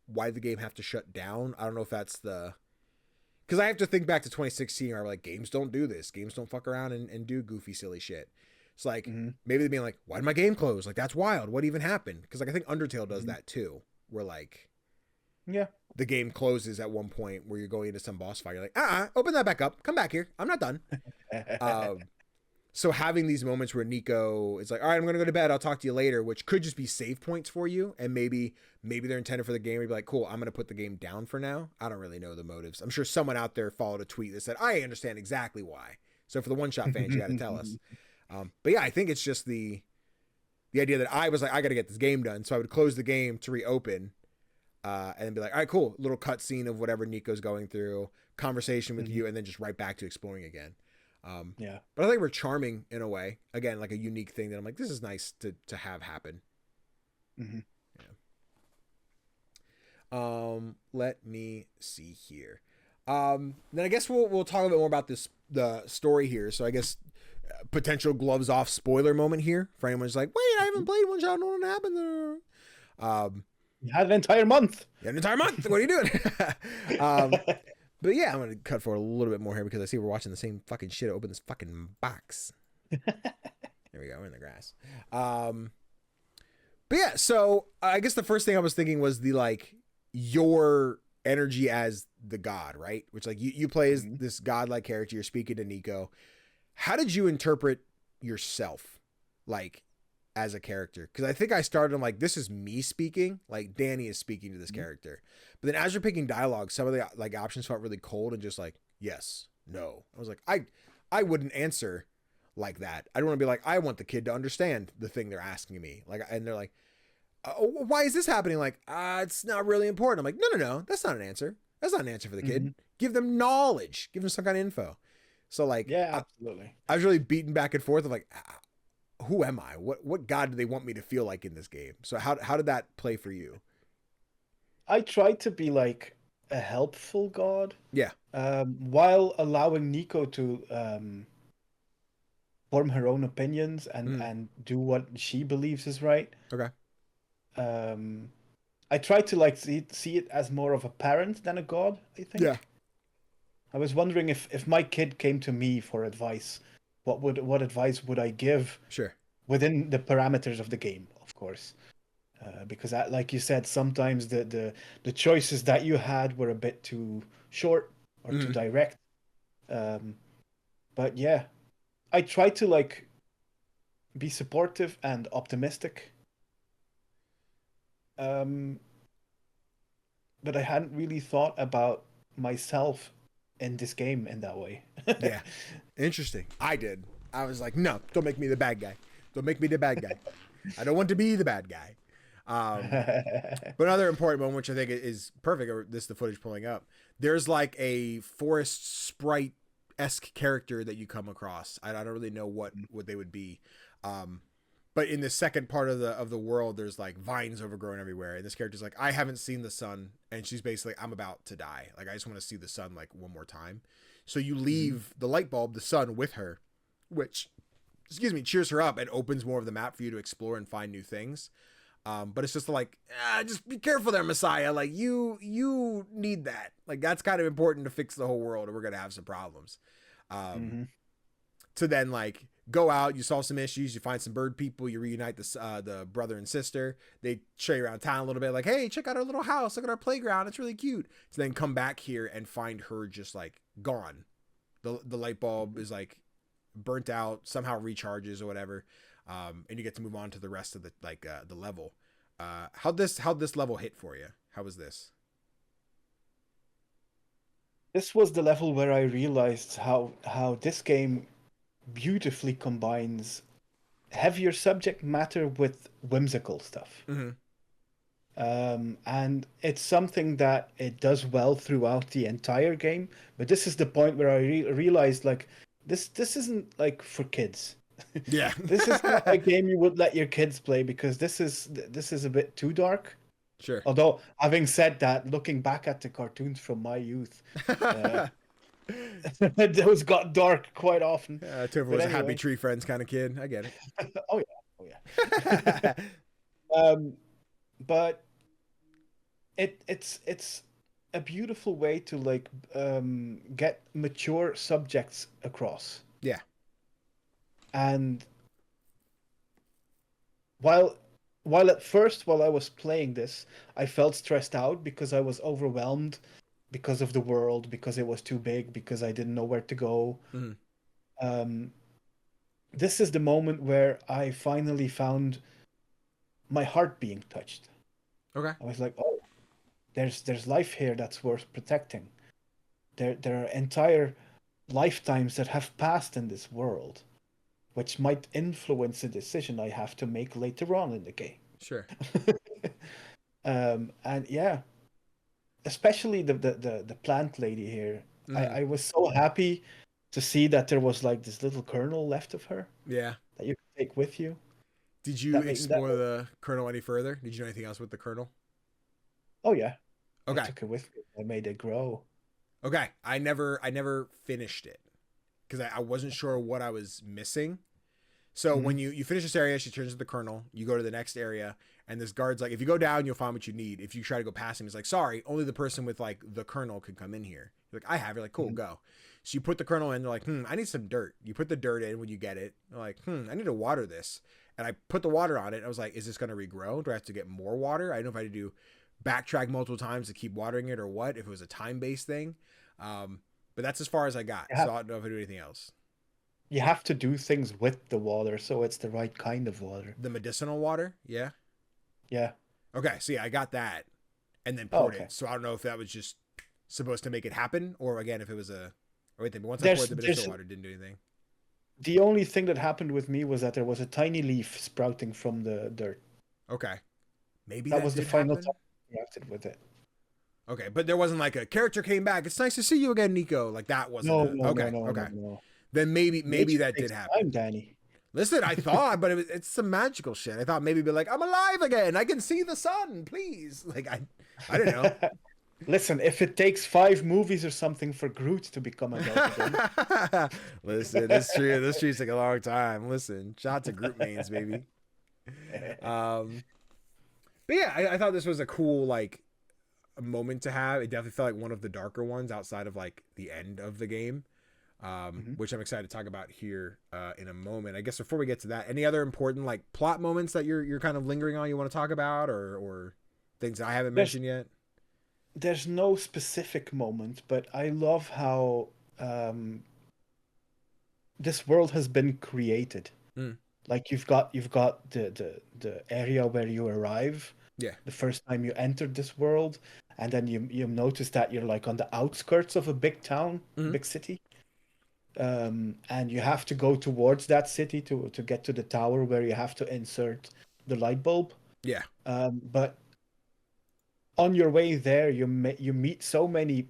Speaker 1: why the game have to shut down. I don't know if that's because I have to think back to 2016 where I'm like, games don't do this. Games don't fuck around and do goofy, silly shit. It's like, maybe they're being like, why did my game close? Like, that's wild. What even happened? Because like, I think Undertale does that too. Where like,
Speaker 2: yeah,
Speaker 1: the game closes at one point where you're going into some boss fight. You're like, open that back up. Come back here. I'm not done. So having these moments where Nico is like, all right, I'm going to go to bed. I'll talk to you later, which could just be save points for you. And maybe they're intended for the game to be like, cool, I'm going to put the game down for now. I don't really know the motives. I'm sure someone out there followed a tweet that said, I understand exactly why. So for the one-shot fans, you got to tell us. But yeah, I think it's just the idea that I was like, I got to get this game done. So I would close the game to reopen and then be like, all right, cool. Little cutscene of whatever Nico's going through, conversation with you, and then just right back to exploring again.
Speaker 2: Yeah,
Speaker 1: but I think we're charming in a way. Again, like a unique thing that I'm like, this is nice to have happen. Yeah. Let me see here. Then I guess we'll talk a bit more about the story here. So I guess potential gloves off spoiler moment here for anyone who's like, wait, I haven't played One Shot. I don't know what happened there.
Speaker 2: You had an entire month.
Speaker 1: What are you doing? But yeah, I'm going to cut forward a little bit more here because I see we're watching the same fucking shit. Open this fucking box. There we go. We're in the grass. But yeah, so I guess the first thing I was thinking was your energy as the god, right? Which like you play as this godlike character. You're speaking to Nico. How did you interpret yourself like as a character? Because I think I started on like, this is me speaking, like Danny is speaking to this character. But then as you're picking dialogue, some of the like options felt really cold and just like, yes, no. I was like, I wouldn't answer like that. I don't want to be like, I want the kid to understand the thing they're asking me. Like, and they're like, why is this happening? Like, it's not really important. I'm like, no, that's not an answer. That's not an answer for the kid. Give them knowledge. Give them some kind of info. So like,
Speaker 2: yeah, absolutely.
Speaker 1: I was really beaten back and forth of like, who am I? What God do they want me to feel like in this game? So how did that play for you?
Speaker 2: I tried to be like a helpful god.
Speaker 1: Yeah.
Speaker 2: While allowing Nico to form her own opinions and do what she believes is right.
Speaker 1: Okay.
Speaker 2: I tried to like see it as more of a parent than a god, I think.
Speaker 1: Yeah.
Speaker 2: I was wondering if my kid came to me for advice, what advice would I give?
Speaker 1: Sure.
Speaker 2: Within the parameters of the game, of course. Because like you said, sometimes the choices that you had were a bit too short or too direct. But yeah, I tried to like be supportive and optimistic. But I hadn't really thought about myself in this game in that way.
Speaker 1: Yeah. Interesting. I did. I was like, no, don't make me the bad guy. Don't make me the bad guy. I don't want to be the bad guy. But another important moment, which I think is perfect, or this is the footage pulling up, there's like a forest sprite-esque character that you come across. I don't really know what they would be. But in the second part of the world, there's like vines overgrown everywhere. And this character's like, I haven't seen the sun. And she's basically, I'm about to die. Like, I just want to see the sun like one more time. So you leave the light bulb, the sun, with her, which, cheers her up and opens more of the map for you to explore and find new things. But it's just like, just be careful there, Messiah. Like, you need that. Like, that's kind of important to fix the whole world, or we're going to have some problems. To then, like, go out, you solve some issues, you find some bird people, you reunite the brother and sister. They show you around town a little bit, like, hey, check out our little house, look at our playground, it's really cute. To then come back here and find her just like gone. the light bulb is like burnt out, somehow recharges or whatever, and you get to move on to the rest of the the level. How'd this level hit for you? How was this?
Speaker 2: This was the level where I realized how this game beautifully combines heavier subject matter with whimsical stuff.
Speaker 1: Mm-hmm.
Speaker 2: And it's something that it does well throughout the entire game. But this is the point where I realized, like, this isn't like for kids.
Speaker 1: Yeah.
Speaker 2: This is not a game you would let your kids play, because this is a bit too dark.
Speaker 1: Sure.
Speaker 2: Although, having said that, looking back at the cartoons from my youth, those got dark quite often.
Speaker 1: Tofr was a Happy Tree Friends kind of kid. I get it.
Speaker 2: Oh yeah. But it's a beautiful way to like get mature subjects across.
Speaker 1: Yeah.
Speaker 2: And while at first, while I was playing this, I felt stressed out because I was overwhelmed because of the world, because it was too big, because I didn't know where to go. Mm-hmm. This is the moment where I finally found my heart being touched.
Speaker 1: Okay.
Speaker 2: I was like, oh, there's life here that's worth protecting. There are entire lifetimes that have passed in this world, which might influence a decision I have to make later on in the game.
Speaker 1: Sure.
Speaker 2: And yeah, especially the plant lady here. I was so happy to see that there was like this little kernel left of her.
Speaker 1: Yeah.
Speaker 2: That you could take with you.
Speaker 1: Did you explore the kernel any further? Did you do anything else with the kernel?
Speaker 2: Oh yeah.
Speaker 1: Okay.
Speaker 2: I took it with me. I made it grow.
Speaker 1: Okay. I never finished it because I wasn't sure what I was missing. So when you finish this area, she turns to the kernel. You go to the next area, and this guard's like, if you go down, you'll find what you need. If you try to go past him, he's like, sorry, only the person with like the kernel can come in here. You're like, I have it. You're like, cool, go. So you put the kernel in. They're like, I need some dirt. You put the dirt in when you get it. They're like, I need to water this. And I put the water on it. And I was like, is this going to regrow? Do I have to get more water? I don't know if I had to do backtrack multiple times to keep watering it or what, if it was a time-based thing. But that's as far as I got. So I don't know if I do anything else.
Speaker 2: You have to do things with the water, so it's the right kind of water.
Speaker 1: The medicinal water? Yeah?
Speaker 2: Yeah.
Speaker 1: Okay, so yeah, I got that and then poured it. So I don't know if that was just supposed to make it happen, or again, if it was a... Or wait, but once I poured the medicinal water, it didn't do anything.
Speaker 2: The only thing that happened with me was that there was a tiny leaf sprouting from the dirt.
Speaker 1: Okay. Maybe
Speaker 2: that was the final
Speaker 1: happen?
Speaker 2: time I reacted with it.
Speaker 1: Okay, but there wasn't like a character came back. It's nice to see you again, Nico. Like that wasn't. No. Then maybe that did happen.
Speaker 2: Time, Danny.
Speaker 1: Listen, I thought, but it's some magical shit. I thought maybe be like, I'm alive again. I can see the sun, please. Like I don't know.
Speaker 2: Listen, if it takes 5 movies or something for Groot to become adult again.
Speaker 1: Listen, it's true. This tree's like a long time. Listen, shout out to Groot mains, baby. But yeah, I thought this was a cool like a moment to have. It definitely felt like one of the darker ones outside of like the end of the game, which I'm excited to talk about here in a moment. I guess before we get to that, any other important like plot moments that you're kind of lingering on you want to talk about, or things that I haven't mentioned yet?
Speaker 2: There's no specific moment, but I love how this world has been created. Like you've got the area where you arrive.
Speaker 1: Yeah.
Speaker 2: The first time you entered this world, and then you notice that you're like on the outskirts of a big town, big city. And you have to go towards that city to get to the tower where you have to insert the light bulb.
Speaker 1: Yeah.
Speaker 2: But on your way there, you meet so many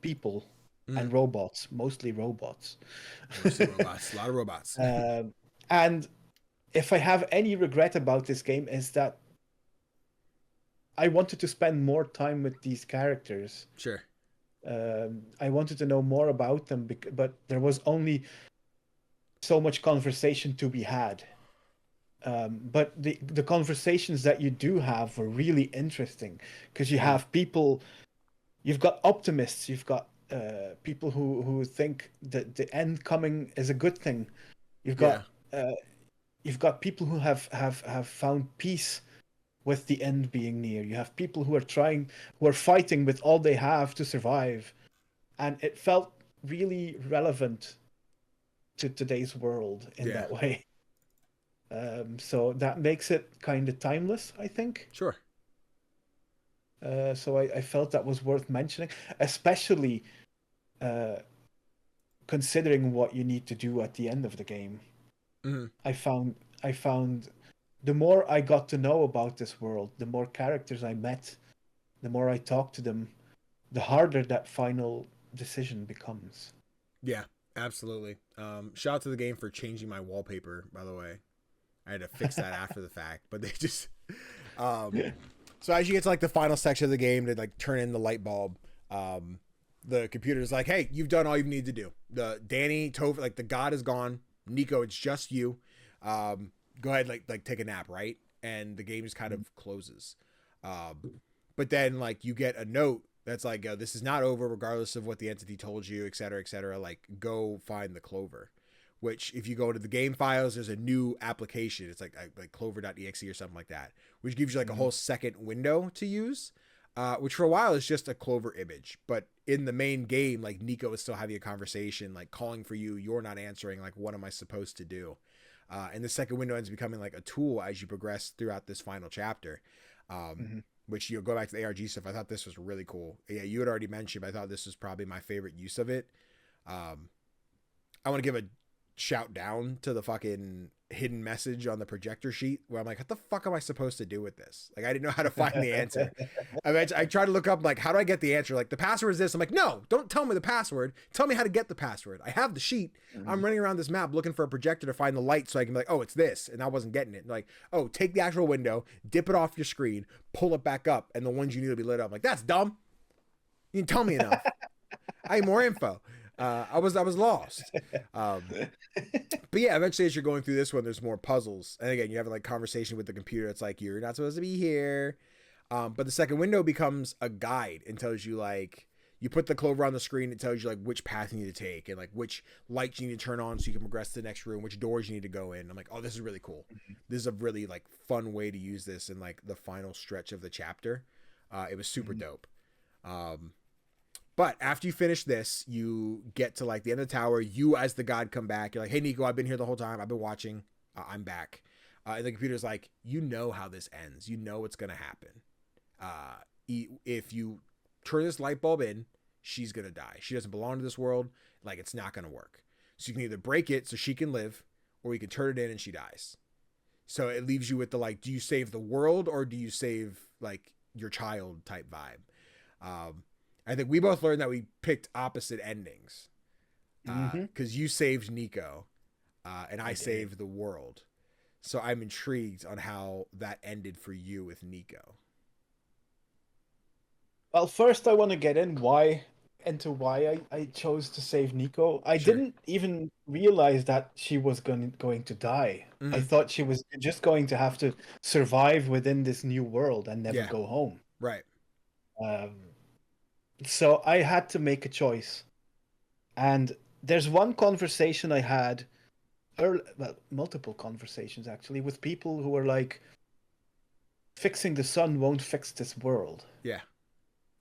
Speaker 2: people and robots, mostly robots.
Speaker 1: A lot of robots.
Speaker 2: And if I have any regret about this game, is that I wanted to spend more time with these characters.
Speaker 1: Sure.
Speaker 2: I wanted to know more about them, but there was only so much conversation to be had. But the conversations that you do have were really interesting, because you have people, you've got optimists, you've got people who think that the end coming is a good thing. You've got people who have found peace with the end being near. You have people who are fighting with all they have to survive, and it felt really relevant to today's world in that way. So that makes it kind of timeless, I think.
Speaker 1: Sure.
Speaker 2: So I felt that was worth mentioning, especially considering what you need to do at the end of the game.
Speaker 1: Mm-hmm.
Speaker 2: I found the more I got to know about this world, the more characters I met, the more I talked to them, the harder that final decision becomes.
Speaker 1: Yeah, absolutely. Shout out to the game for changing my wallpaper, by the way. I had to fix that after the fact, but they just so as you get to like the final section of the game to like turn in the light bulb, the computer's like, hey, you've done all you need to do. The Danny, Tofr, like the god is gone. Nico, it's just you. Go ahead, like take a nap, right? And the game just kind of closes. But then like you get a note that's like, this is not over, regardless of what the entity told you, et cetera, et cetera. Like, go find the Clover. Which, if you go to the game files, there's a new application. It's like clover.exe or something like that, which gives you like a whole second window to use. Which for a while is just a Clover image, but in the main game, like Nico is still having a conversation, like calling for you. You're not answering. Like, what am I supposed to do? And the second window ends up becoming like a tool as you progress throughout this final chapter. Which, you know, go back to the ARG stuff. I thought this was really cool. Yeah, you had already mentioned, but I thought this was probably my favorite use of it. I want to give a shout down to the fucking hidden message on the projector sheet where I'm like, what the fuck am I supposed to do with this? Like, I didn't know how to find the answer. I tried to look up, like, how do I get the answer? Like, the password is this. I'm like, no, don't tell me the password. Tell me how to get the password. I have the sheet. I'm running around this map looking for a projector to find the light so I can be like, oh, it's this. And I wasn't getting it. And like, oh, take the actual window, dip it off your screen, pull it back up, and the ones you need to be lit up. I'm like, that's dumb. You didn't tell me enough. I need more info. I was lost. But yeah, eventually as you're going through this one, there's more puzzles. And again, you have like conversation with the computer. It's like, you're not supposed to be here. But the second window becomes a guide and tells you, like, you put the Clover on the screen. It tells you like which path you need to take and like which lights you need to turn on so you can progress to the next room, which doors you need to go in. I'm like, oh, this is really cool. This is a really like fun way to use this in like the final stretch of the chapter. It was super dope. But after you finish this, you get to like the end of the tower. You as the god come back. You're like, hey, Nico, I've been here the whole time. I've been watching. I'm back. And the computer's like, you know how this ends. You know what's going to happen. If you turn this light bulb in, she's going to die. She doesn't belong to this world. Like, it's not going to work. So you can either break it so she can live, or you can turn it in and she dies. So it leaves you with the, like, do you save the world or do you save, like, your child type vibe? I think we both learned that we picked opposite endings. Because you saved Nico, and I saved the world. So I'm intrigued on how that ended for you with Nico.
Speaker 2: Well, first I want to get into why I chose to save Nico. I didn't even realize that she was going to die. I thought she was just going to have to survive within this new world and never go home.
Speaker 1: Right.
Speaker 2: So I had to make a choice. And there's one conversation I had, multiple conversations actually, with people who were like, fixing the sun won't fix this world.
Speaker 1: Yeah.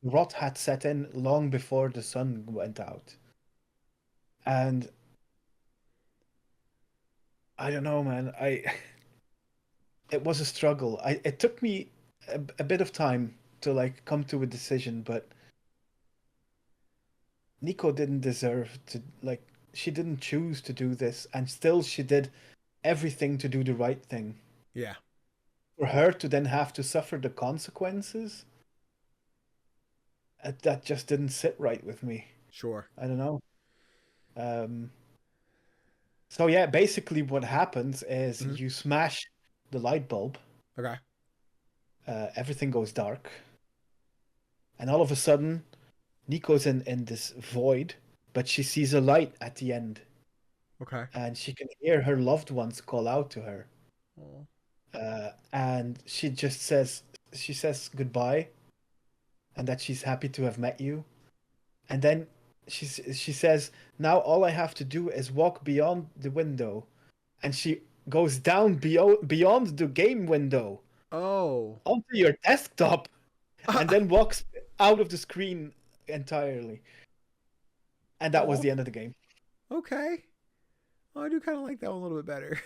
Speaker 2: Rot had set in long before the sun went out. And I don't know, man. It was a struggle. It took me a bit of time to like come to a decision, but Nico didn't deserve to, like, she didn't choose to do this, and still she did everything to do the right thing.
Speaker 1: Yeah.
Speaker 2: For her to then have to suffer the consequences, that just didn't sit right with me.
Speaker 1: Sure.
Speaker 2: I don't know. So yeah, basically what happens is you smash the light bulb.
Speaker 1: Okay.
Speaker 2: Everything goes dark. And all of a sudden, Nico's in this void, but she sees a light at the end.
Speaker 1: Okay.
Speaker 2: And she can hear her loved ones call out to her. And she says goodbye, and that she's happy to have met you. And then she says, now all I have to do is walk beyond the window. And she goes down beyond the game window.
Speaker 1: Oh.
Speaker 2: Onto your desktop. And then walks out of the screen entirely. And that was the end of the game.
Speaker 1: Okay. Oh, I do kind of like that one a little bit better.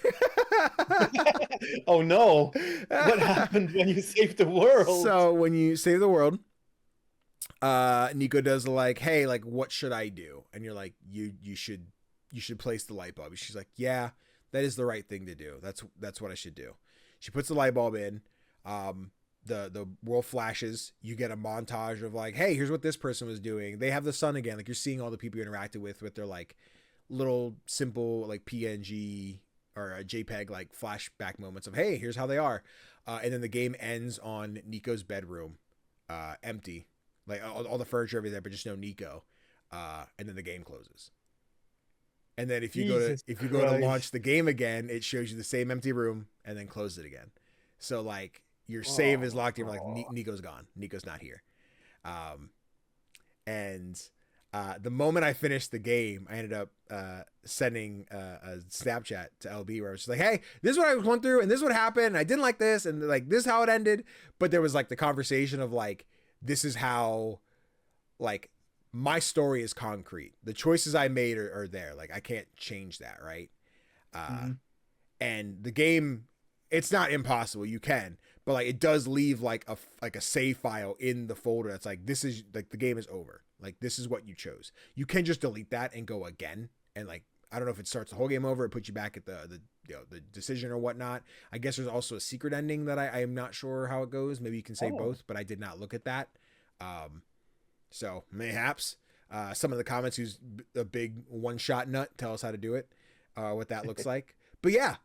Speaker 2: Oh no. What happened when you saved the world?
Speaker 1: So when you save the world, Nico does like, hey, like, what should I do? And you're like, you should place the light bulb. She's like, yeah, that is the right thing to do. That's what I should do. She puts the light bulb in. The world flashes. You get a montage of like, hey, here's what this person was doing. They have the sun again. Like, you're seeing all the people you interacted with their like little simple like PNG or a JPEG like flashback moments of, hey, here's how they are. And then the game ends on Nico's bedroom, empty. Like all the furniture over there, but just no Nico. And then the game closes. And then if you go to launch the game again, it shows you the same empty room and then closes it again. So like your save is locked in. Like Nico's gone. Nico's not here. And the moment I finished the game, I ended up sending a Snapchat to LB where I was just like, hey, this is what I went through and this is what happened. And I didn't like this. And like, this is how it ended. But there was like the conversation of like, this is how, like, my story is concrete. The choices I made are there. Like, I can't change that, right? And the game, it's not impossible. You can, but like, it does leave like a save file in the folder that's like, this is like, the game is over. Like, this is what you chose. You can just delete that and go again. And like, I don't know if it starts the whole game over, it puts you back at the decision or whatnot. I guess there's also a secret ending that I am not sure how it goes. Maybe you can save both, but I did not look at that. So mayhaps some of the comments who's a big one-shot nut tell us how to do it, what that looks like. But yeah,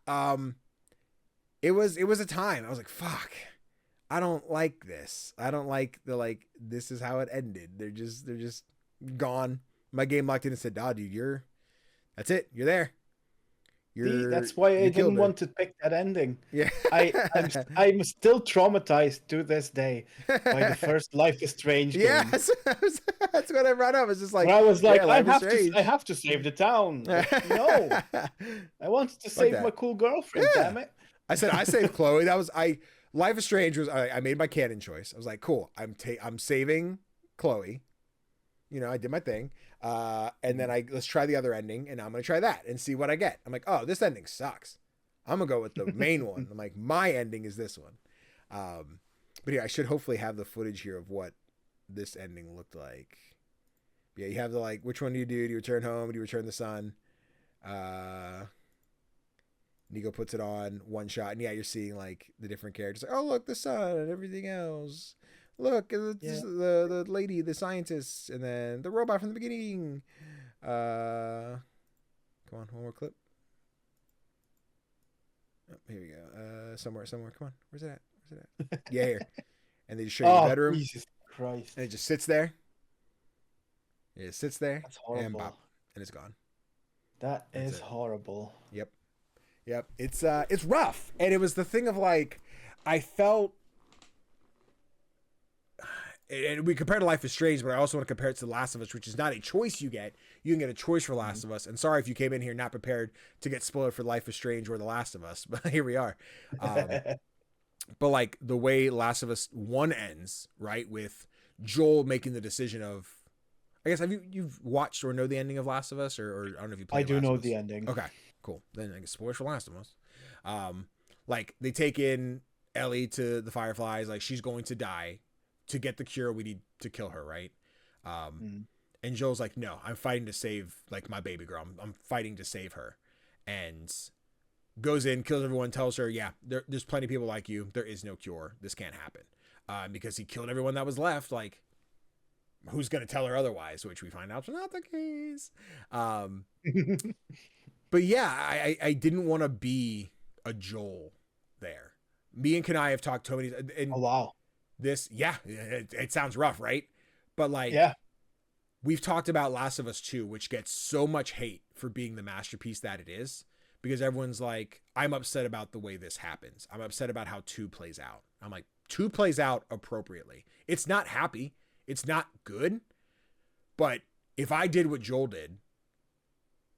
Speaker 1: it was a time. I was like, fuck, I don't like this. I don't like this is how it ended. They're just gone. My game locked in and said, "Ah, dude, that's it. You're there."
Speaker 2: That's why I didn't want to pick that ending.
Speaker 1: Yeah,
Speaker 2: I'm still traumatized to this day by the first Life is Strange game.
Speaker 1: Yes, that's what I brought up. It's just like,
Speaker 2: I was like,
Speaker 1: yeah,
Speaker 2: I have to save the town. Like, no, I wanted to save my cool girlfriend. Yeah. Damn it!
Speaker 1: I said I saved Chloe. Life is Strange was I made my canon choice. I was like, cool. I'm saving Chloe. You know, I did my thing. And then let's try the other ending, and I'm going to try that and see what I get. I'm like, oh, this ending sucks. I'm going to go with the main one. I'm like, my ending is this one. But yeah, I should hopefully have the footage here of what this ending looked like. Yeah, you have the, like, which one do? Do you return home? Do you return the sun? Nico puts it on one shot, and yeah, you're seeing like the different characters. Like, oh, look, the sun and everything else. Look, the lady, the scientist, and then the robot from the beginning. Come on, one more clip. Oh, here we go. Somewhere. Come on. Where's it at? Yeah, here. And they just show you the bedroom.
Speaker 2: Jesus Christ.
Speaker 1: And it just sits there. It sits there.
Speaker 2: That's horrible.
Speaker 1: And bop, and it's gone.
Speaker 2: That's horrible.
Speaker 1: Yep. It's rough. And it was the thing of like, I felt, and we compare to Life is Strange, but I also want to compare it to The Last of Us, which is not a choice you get. You can get a choice for Last of Us. And sorry if you came in here not prepared to get spoiled for Life is Strange or The Last of Us, but here we are. But like the way Last of Us 1 ends, right, with Joel making the decision of, I guess, you've watched or know the ending of Last of Us, or I don't know if you played.
Speaker 2: I do know the ending.
Speaker 1: Okay, cool. Then I guess spoilers for Last of Us. Like they take in Ellie to the Fireflies, like she's going to die. To get the cure, we need to kill her, right? And Joel's like, no, I'm fighting to save like my baby girl. I'm fighting to save her, and goes in, kills everyone, tells her, yeah, there's plenty of people like you. There is no cure. This can't happen. Because he killed everyone that was left. Like, who's gonna tell her otherwise? Which we find out is not the case. But yeah, I didn't want to be a Joel there. Me and Kanai have talked to many. And
Speaker 2: oh wow.
Speaker 1: It sounds rough, right? But like, we've talked about Last of Us 2, which gets so much hate for being the masterpiece that it is, because everyone's like, I'm upset about the way this happens. I'm upset about how 2 plays out. I'm like, 2 plays out appropriately. It's not happy. It's not good. But if I did what Joel did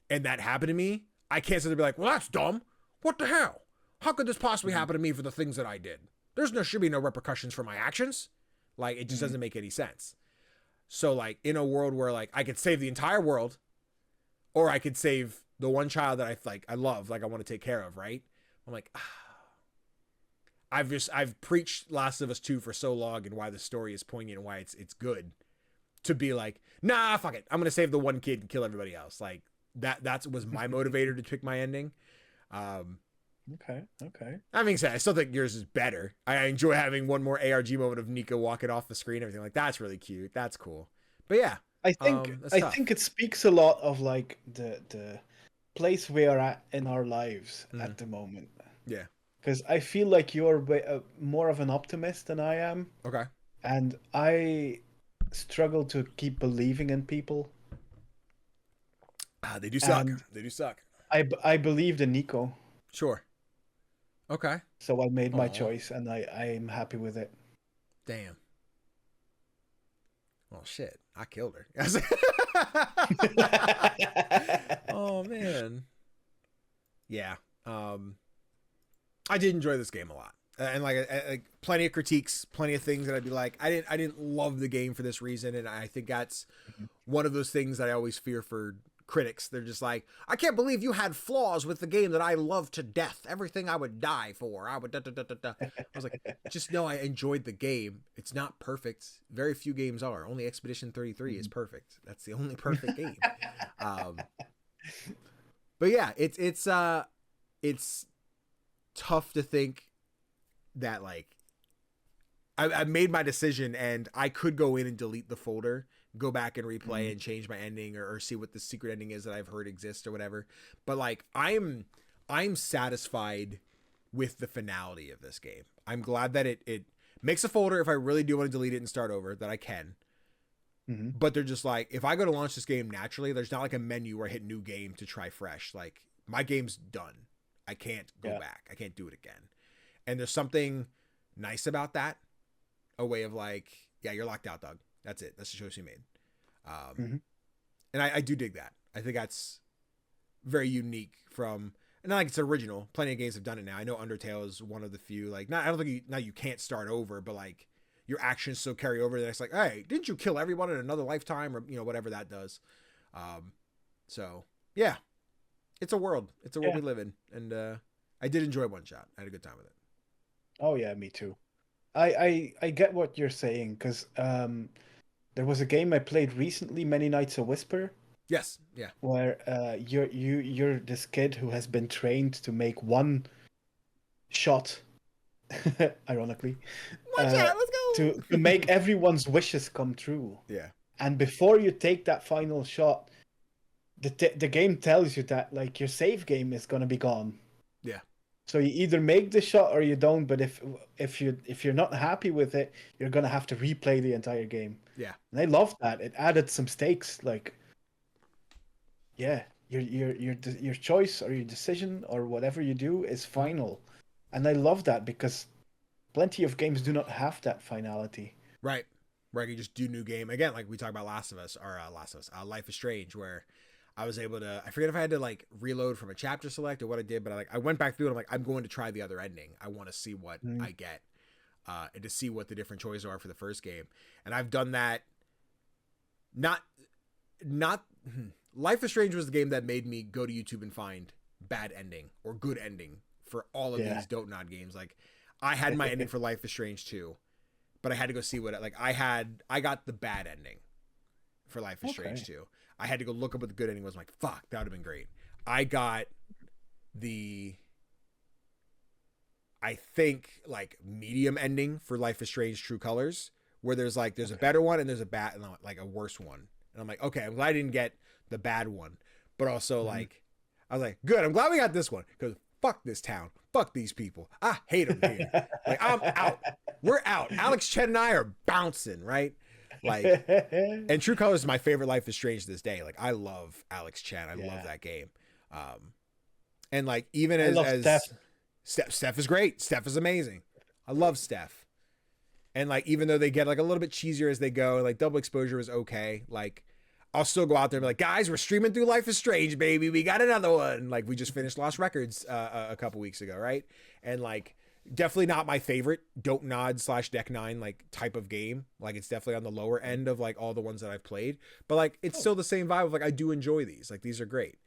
Speaker 1: and that happened to me, I can't sit there and be like, well, that's dumb. What the hell? How could this possibly happen to me for the things that I did? Should be no repercussions for my actions. Like, it just doesn't make any sense. So like in a world where like I could save the entire world, or I could save the one child that I love, like I want to take care of, right? I'm like, I've preached Last of Us 2 for so long and why the story is poignant and why it's good, to be like, nah, fuck it, I'm gonna save the one kid and kill everybody else. Like that was my motivator to pick my ending.
Speaker 2: Okay.
Speaker 1: That being said, I still think yours is better. I enjoy having one more ARG moment of Nico walking off the screen, everything like that's really cute. That's cool. But yeah,
Speaker 2: I think it speaks a lot of like the place we are at in our lives at the moment.
Speaker 1: Yeah.
Speaker 2: Because I feel like you're more of an optimist than I am.
Speaker 1: Okay.
Speaker 2: And I struggle to keep believing in people.
Speaker 1: They do suck. They do suck.
Speaker 2: I believed in Nico.
Speaker 1: Sure. Okay.
Speaker 2: So I made my choice, and I'm happy with it.
Speaker 1: Damn. Oh shit! I killed her. Oh man. Yeah. I did enjoy this game a lot, and like plenty of critiques, plenty of things that I'd be like, I didn't love the game for this reason, and I think that's one of those things that I always fear for critics. They're just like, I can't believe you had flaws with the game that I love to death. Everything I would die for, I would. I was like, just know I enjoyed the game. It's not perfect. Very few games are. Only Expedition 33 is perfect. That's the only perfect game. But yeah, it's tough to think that like I made my decision and I could go in and delete the folder, go back and replay and change my ending or see what the secret ending is that I've heard exists or whatever. But like I'm satisfied with the finality of this game. I'm glad that it makes a folder if I really do want to delete it and start over, that I can. But they're just like, if I go to launch this game naturally, there's not like a menu where I hit new game to try fresh. Like my game's done. I can't go back. I can't do it again. And there's something nice about that. A way of like, yeah, you're locked out, dog. That's it. That's the choice you made. And I do dig that. I think that's very unique from, and not like it's original. Plenty of games have done it now. I know Undertale is one of the few, like, not, I don't think you can't start over, but like your actions still carry over. That it's like, hey, didn't you kill everyone in another lifetime, or, you know, whatever that does. So yeah, it's a world we live in. And, I did enjoy OneShot. I had a good time with it.
Speaker 2: Oh yeah, me too. I get what you're saying, because there was a game I played recently, Many Nights a Whisper.
Speaker 1: Yes, yeah.
Speaker 2: Where you're this kid who has been trained to make one shot, ironically,
Speaker 1: let's go.
Speaker 2: to make everyone's wishes come true.
Speaker 1: Yeah.
Speaker 2: And before you take that final shot, the game tells you that like your save game is gonna be gone.
Speaker 1: Yeah.
Speaker 2: So you either make the shot or you don't. But if you're not happy with it, you're gonna have to replay the entire game.
Speaker 1: Yeah.
Speaker 2: And I love that. It added some stakes. Like, yeah, your choice or your decision or whatever you do is final, and I love that because plenty of games do not have that finality.
Speaker 1: Right. Where I can just do new game again, like we talked about Life is Strange, where I was able to, I forget if I had to like reload from a chapter select or what I did, but I went back through it. I'm like, I'm going to try the other ending. I want to see what I get, and to see what the different choices are for the first game. And I've done that. Not Life is Strange was the game that made me go to YouTube and find bad ending or good ending for all of these Don't Nod games. Like I had my ending for Life is Strange 2, but I had to go see what, like I got the bad ending for Life is Strange 2. I had to go look up what the good ending was. I'm like, fuck, that would have been great. I got I think like medium ending for Life is Strange True Colors, where there's a better one and there's a bad, like a worse one. And I'm like, okay, I'm glad I didn't get the bad one, but also like, I was like, good, I'm glad we got this one, because fuck this town, fuck these people, I hate them here. Like I'm out, we're out. Alex Chen and I are bouncing, right? Like, and True Colors is my favorite Life is Strange to this day. Like I love Alex Chen, I love that game. And like even as Steph is great. Steph is amazing. I love Steph. And like, even though they get like a little bit cheesier as they go, like Double Exposure was okay. Like I'll still go out there and be like, guys, we're streaming through Life is Strange, baby. We got another one. Like we just finished Lost Records a couple weeks ago, right? And like Definitely not my favorite Dope Nod / Deck 9 like type of game. Like it's definitely on the lower end of like all the ones that I've played, but like it's still the same vibe of like I do enjoy these. Like these are great.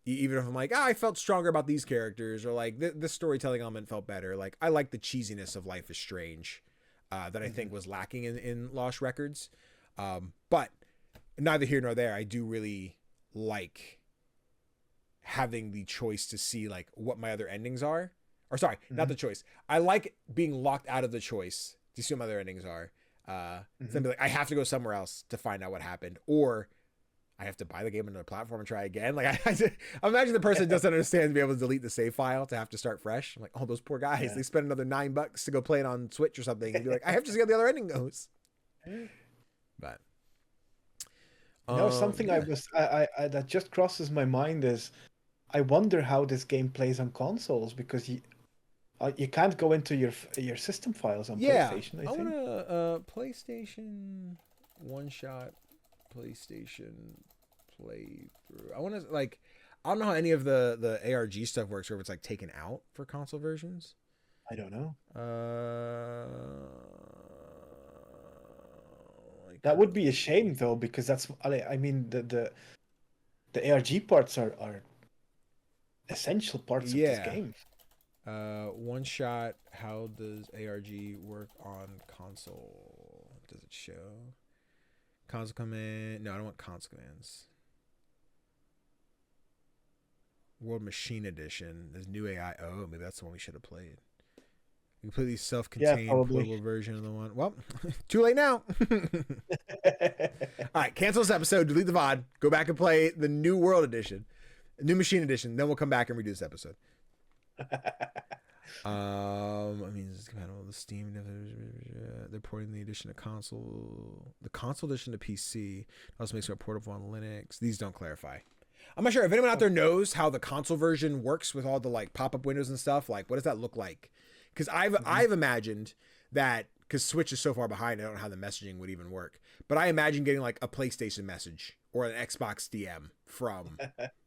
Speaker 1: Even if I'm like, I felt stronger about these characters, or like this storytelling element felt better. Like I like the cheesiness of Life is Strange that I think was lacking in Lost Records. But neither here nor there. I do really like having the choice to see like what my other endings are. Or sorry, not the choice. I like being locked out of the choice to see what my other endings are. Then be like, I have to go somewhere else to find out what happened, or I have to buy the game on another platform and try again. Like I imagine the person doesn't understand to be able to delete the save file to have to start fresh. I'm like, oh, those poor guys, they spend another $9 to go play it on Switch or something. And be like, I have to see how the other ending goes. But
Speaker 2: something I that just crosses my mind is, I wonder how this game plays on consoles, because you can't go into your system files on PlayStation. I think.
Speaker 1: Want a PlayStation OneShot PlayStation playthrough. I want to like, I don't know how any of the ARG stuff works, or if it's like taken out for console versions.
Speaker 2: I don't know. That would be a shame though, because that's, I mean, the ARG parts are essential parts of this game.
Speaker 1: OneShot, how does ARG work on console? Does it show? Console command. No, I don't want console commands. World Machine Edition. There's new AI. Oh, maybe that's the one we should have played. Completely self-contained portable version of the one. Well, too late now. All right, cancel this episode. Delete the VOD. Go back and play the new World Edition, new Machine Edition. Then we'll come back and redo this episode. I mean, this is compatible with the Steam. They're porting the edition to console, the console edition to PC. It also makes it portable on Linux. These don't clarify. I'm not sure if anyone out there knows how the console version works with all the like pop-up windows and stuff. Like, what does that look like? Because I've imagined that, because Switch is so far behind, I don't know how the messaging would even work. But I imagine getting like a PlayStation message or an Xbox DM from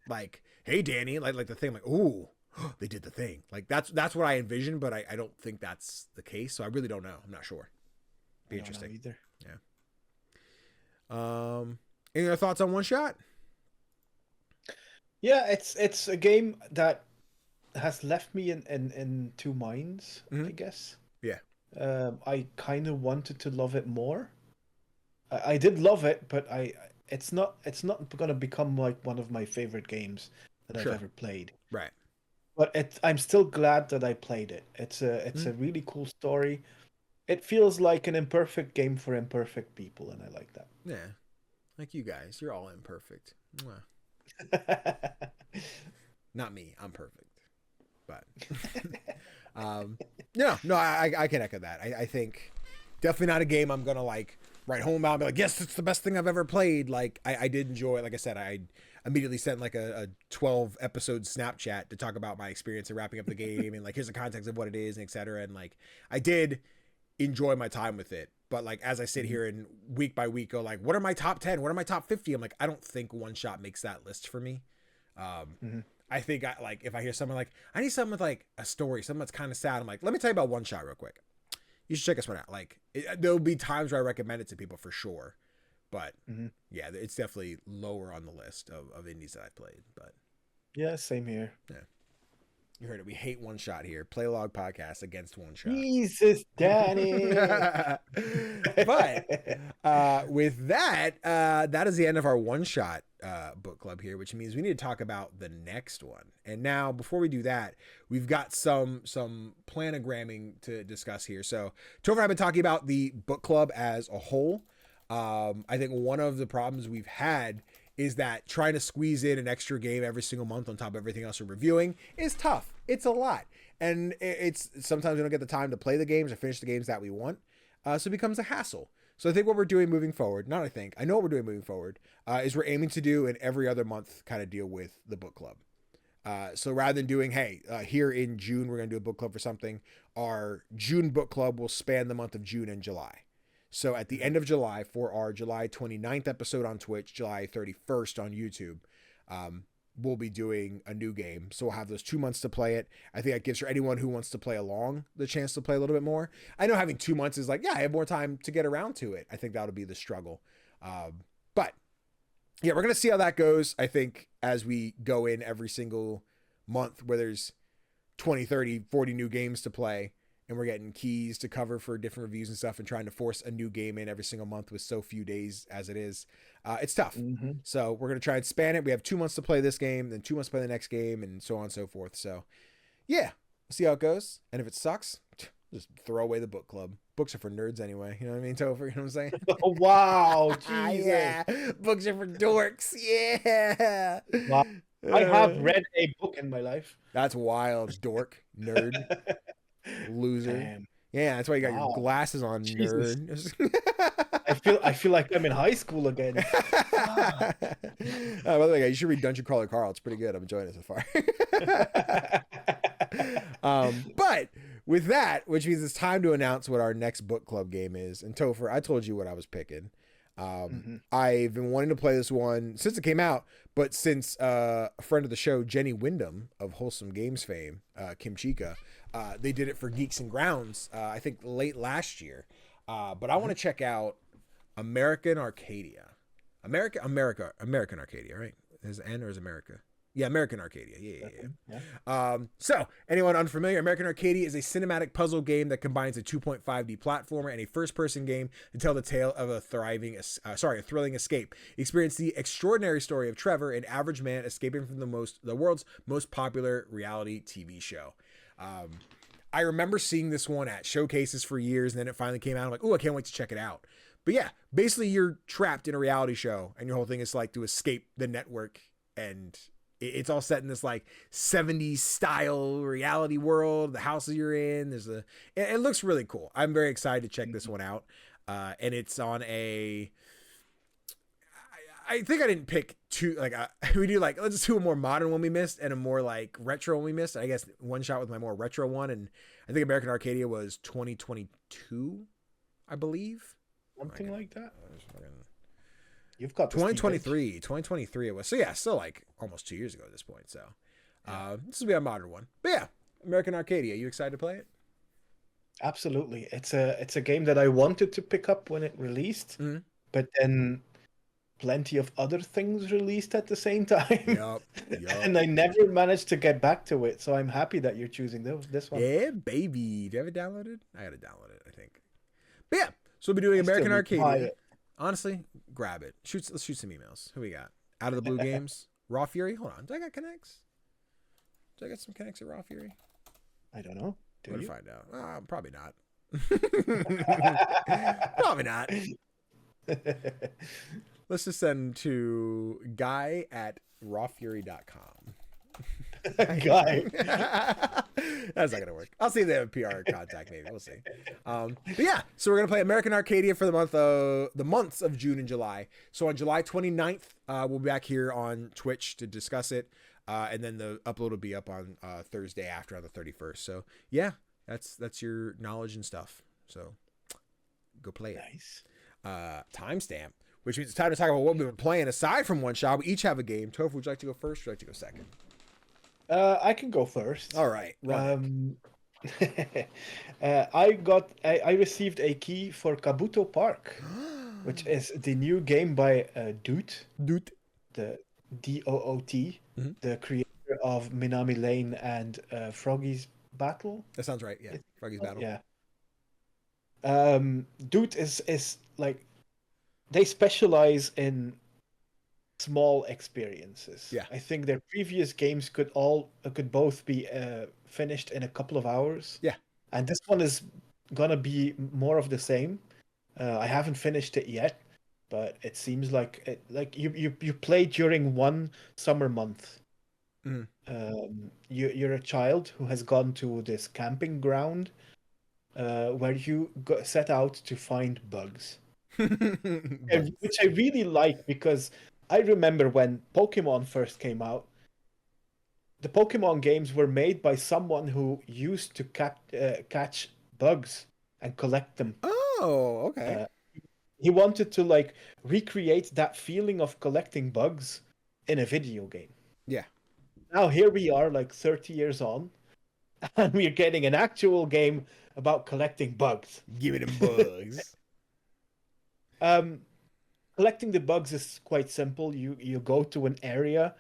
Speaker 1: like, hey Danny, like the thing, like, ooh, they did the thing. Like that's what I envision, but I don't think that's the case. So I really don't know. I'm not sure. Be interesting.
Speaker 2: Either.
Speaker 1: Yeah. Any other thoughts on OneShot?
Speaker 2: Yeah, it's a game that has left me in two minds, I guess.
Speaker 1: Yeah.
Speaker 2: I kind of wanted to love it more. I did love it, but it's not going to become like one of my favorite games that I've ever played.
Speaker 1: Right.
Speaker 2: But I'm still glad that I played it. It's a really cool story. It feels like an imperfect game for imperfect people, and I like that.
Speaker 1: Yeah. Like you guys, you're all imperfect. Mwah. Not me, I'm perfect. But no, I can echo that. I think definitely not a game I'm gonna like write home about and be like, yes, it's the best thing I've ever played. Like I did enjoy it. Like I said, I immediately sent like a 12 episode Snapchat to talk about my experience of wrapping up the game and like here's the context of what it is and etc. And like I did enjoy my time with it. But like as I sit here and week by week go like, what are my top 10? What are my top 50? I'm like, I don't think OneShot makes that list for me. I think if I hear someone like, I need something with like a story, something that's kind of sad. I'm like, let me tell you about OneShot real quick. You should check this one out. Like there'll be times where I recommend it to people for sure. But yeah, it's definitely lower on the list of indies that I've played. But
Speaker 2: yeah, same here.
Speaker 1: Yeah. You heard it. We hate OneShot here. Playlog Podcast against OneShot.
Speaker 2: Jesus, Danny.
Speaker 1: But with that, that is the end of our OneShot book club here, which means we need to talk about the next one. And now, before we do that, we've got some planogramming to discuss here. So, Tofr and I have been talking about the book club as a whole. I think one of the problems we've had is that trying to squeeze in an extra game every single month on top of everything else we're reviewing is tough. It's a lot. And it's sometimes we don't get the time to play the games or finish the games that we want. So it becomes a hassle. So I think what we're doing moving forward, I know what we're doing moving forward, is we're aiming to do an every other month kind of deal with the book club. So rather than doing, here in June, we're going to do a book club for something, our June book club will span the month of June and July. So at the end of July, for our July 29th episode on Twitch, July 31st on YouTube, we'll be doing a new game. So we'll have those 2 months to play it. I think that gives for anyone who wants to play along the chance to play a little bit more. I know having 2 months is like, yeah, I have more time to get around to it. I think that'll be the struggle. But yeah, we're going to see how that goes. I think as we go in every single month where there's 20, 30, 40 new games to play, and we're getting keys to cover for different reviews and stuff, and trying to force a new game in every single month with so few days as it is. It's tough. Mm-hmm. So we're going to try and span it. We have 2 months to play this game, then 2 months to play the next game, and so on and so forth. So yeah, we'll see how it goes. And if it sucks, just throw away the book club. Books are for nerds anyway. You know what I mean, Tofr? You know what I'm saying?
Speaker 2: Oh, wow. Jesus.
Speaker 1: Yeah. Books are for dorks. Yeah.
Speaker 2: Wow. I have read a book in my life.
Speaker 1: That's wild. Dork. Nerd. Loser. Damn. Yeah, that's why you got your glasses on, Jesus.
Speaker 2: Nerd. I feel like I'm in high school again.
Speaker 1: By the way, you should read Dungeon Crawler Carl. It's pretty good. I'm enjoying it so far. But with that, which means it's time to announce what our next book club game is. And Tofr, I told you what I was picking. I've been wanting to play this one since it came out, but since a friend of the show, Jenny Wyndham of Wholesome Games fame, Kim Chica, they did it for Geeks and Grounds, I think late last year. But I want to check out American Arcadia. American Arcadia, right? Is it N or is America? Yeah, American Arcadia. Yeah. So, anyone unfamiliar, American Arcadia is a cinematic puzzle game that combines a 2.5D platformer and a first-person game to tell the tale of a thrilling escape. Experience the extraordinary story of Trevor, an average man escaping from the world's most popular reality TV show. I remember seeing this one at showcases for years, and then it finally came out. I'm like, oh, I can't wait to check it out. But yeah, basically you're trapped in a reality show, and your whole thing is like to escape the network, and it's all set in this like 70s style reality world. The houses you're in, it looks really cool. I'm very excited to check this one out. And it's on I think I didn't pick two, we do let's just do a more modern one we missed and a more like retro one we missed. I guess one shot with my more retro one. And I think American Arcadia was 2022, I believe.
Speaker 2: Something like that. You've got
Speaker 1: 2023 it was. So yeah, still like almost 2 years ago at this point. So this will be a modern one. But yeah, American Arcadia. You excited to play it?
Speaker 2: Absolutely. It's a game that I wanted to pick up when it released, but then plenty of other things released at the same time. Yep. And I never managed to get back to it. So I'm happy that you're choosing this one.
Speaker 1: Yeah, baby. Do you have it downloaded? I gotta download it, I think. But yeah, so we'll be doing American Arcadia. Honestly, grab it. Let's shoot some emails. Who we got? Out of the Blue Games. Raw Fury. Hold on. Do I got connects? Do I got some connects at Raw Fury?
Speaker 2: I don't know.
Speaker 1: We'll find out. Probably not. Probably not. Let's just send to guy@rawfury.com.
Speaker 2: Guy.
Speaker 1: That's not gonna work. I'll see if they have a PR contact. Maybe we'll see. But yeah, so we're gonna play American Arcadia for the months of June and July. So on July 29th, we'll be back here on Twitch to discuss it, and then the upload will be up on Thursday after on the 31st. So yeah, that's your knowledge and stuff. So go play it.
Speaker 2: Nice.
Speaker 1: Timestamp, which means it's time to talk about what we've been playing aside from One Shot. We each have a game. Tofr, would you like to go first or would you like to go second?
Speaker 2: I can go first.
Speaker 1: All right.
Speaker 2: I received a key for Kabuto Park, which is the new game by Doot, the DOOT, the creator of Minami Lane and Froggy's Battle.
Speaker 1: That sounds right. Yeah, Froggy's Battle.
Speaker 2: Yeah. Doot is like, they specialize in small experiences.
Speaker 1: Yeah.
Speaker 2: I think their previous games could both be finished in a couple of hours.
Speaker 1: Yeah.
Speaker 2: And this one is gonna be more of the same. I haven't finished it yet, but it seems like you play during one summer month. You're a child who has gone to this camping ground where you set out to find bugs. Which I really like, because I remember when Pokemon first came out, the Pokemon games were made by someone who used to catch bugs and collect them.
Speaker 1: Oh, okay.
Speaker 2: He wanted to recreate that feeling of collecting bugs in a video game.
Speaker 1: Yeah.
Speaker 2: Now here we are, like 30 years on, and we're getting an actual game about collecting bugs.
Speaker 1: Give me them bugs.
Speaker 2: Collecting the bugs is quite simple. You go to an area,